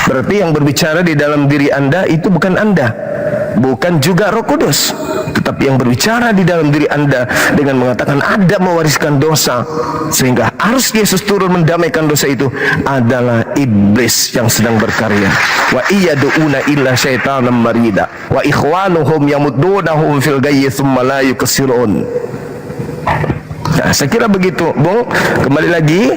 Berarti yang berbicara di dalam diri Anda itu bukan Anda, bukan juga Roh Kudus, tetapi yang berbicara di dalam diri Anda dengan mengatakan Anda mewariskan dosa, sehingga harus Yesus turun mendamaikan dosa itu, adalah iblis yang sedang berkarya. Wa iyyaduuna illa syaitanan marida wa ikhwanuhum yamuddunahum fil ghayyi tsumma la yuksirun. Nah, saya kira begitu, Bung. Kembali lagi,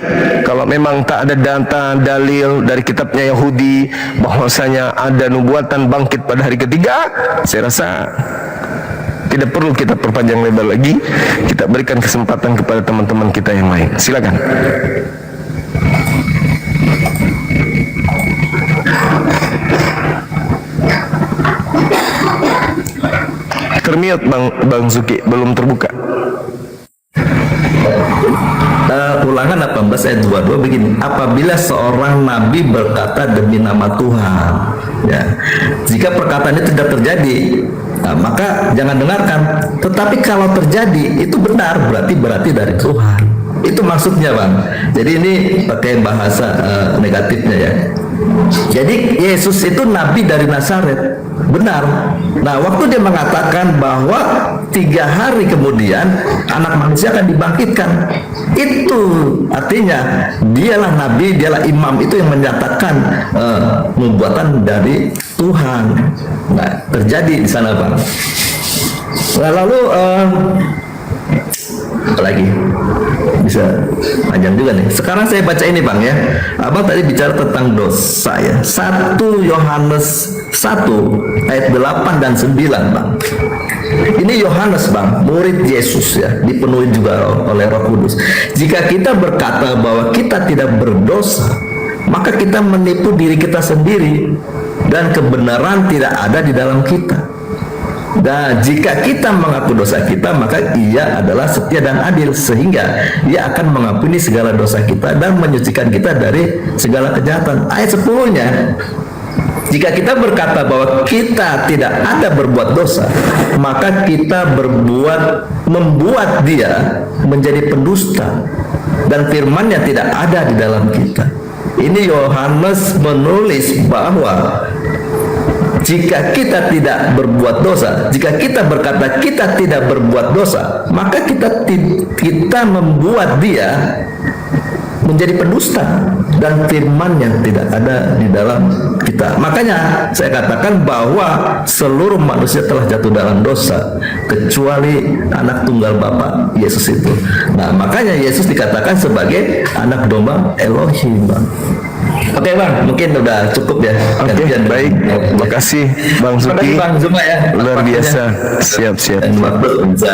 kalau memang tak ada data dalil dari kitabnya Yahudi bahwasanya ada nubuatan bangkit pada hari ketiga, saya rasa tidak perlu kita perpanjang lebar lagi. Kita berikan kesempatan kepada teman-teman kita yang lain. Silakan. Termute Bang Zuki, belum terbuka. Ulangan 18 ayat 22 begini, apabila seorang nabi berkata demi nama Tuhan, ya, jika perkataan itu tidak terjadi, nah, maka jangan dengarkan. Tetapi kalau terjadi itu benar, berarti dari Tuhan. Itu maksudnya, Bang. Jadi ini pakai bahasa negatifnya, ya. Jadi Yesus itu nabi dari Nazaret, benar. Nah, waktu dia mengatakan bahwa 3 hari kemudian anak manusia akan dibangkitkan, itu artinya dialah nabi, dialah imam, itu yang menyatakan nubuatan dari Tuhan. Nah, terjadi di sana, Bang. Nah, lalu apa lagi? Bisa panjang juga nih. Sekarang saya baca ini, Bang, ya. Abang tadi bicara tentang dosa, ya. 1 Yohanes 1 ayat 8 dan 9, Bang. Ini Yohanes, Bang, murid Yesus, ya, dipenuhi juga oleh Roh Kudus. Jika kita berkata bahwa kita tidak berdosa, maka kita menipu diri kita sendiri dan kebenaran tidak ada di dalam kita. Dan jika kita mengaku dosa kita, maka Ia adalah setia dan adil, sehingga Ia akan mengampuni segala dosa kita dan menyucikan kita dari segala kejahatan. Ayat 10-nya, jika kita berkata bahwa kita tidak ada berbuat dosa, maka kita membuat Dia menjadi pendusta, dan firman-Nya tidak ada di dalam kita. Ini Yohanes menulis bahwa jika kita tidak berbuat dosa, jika kita berkata kita tidak berbuat dosa, maka kita membuat Dia menjadi pendusta, dan firman yang tidak ada di dalam kita. Makanya saya katakan bahwa seluruh manusia telah jatuh dalam dosa kecuali anak tunggal Bapa, Yesus itu. Nah, makanya Yesus dikatakan sebagai anak domba Elohim, Bang. Oke, Bang, mungkin udah cukup, ya. Oke, baik. Makasih Bang Zuki. Bang Zuma, ya. Luar biasa. Siap. Dan waktu bisa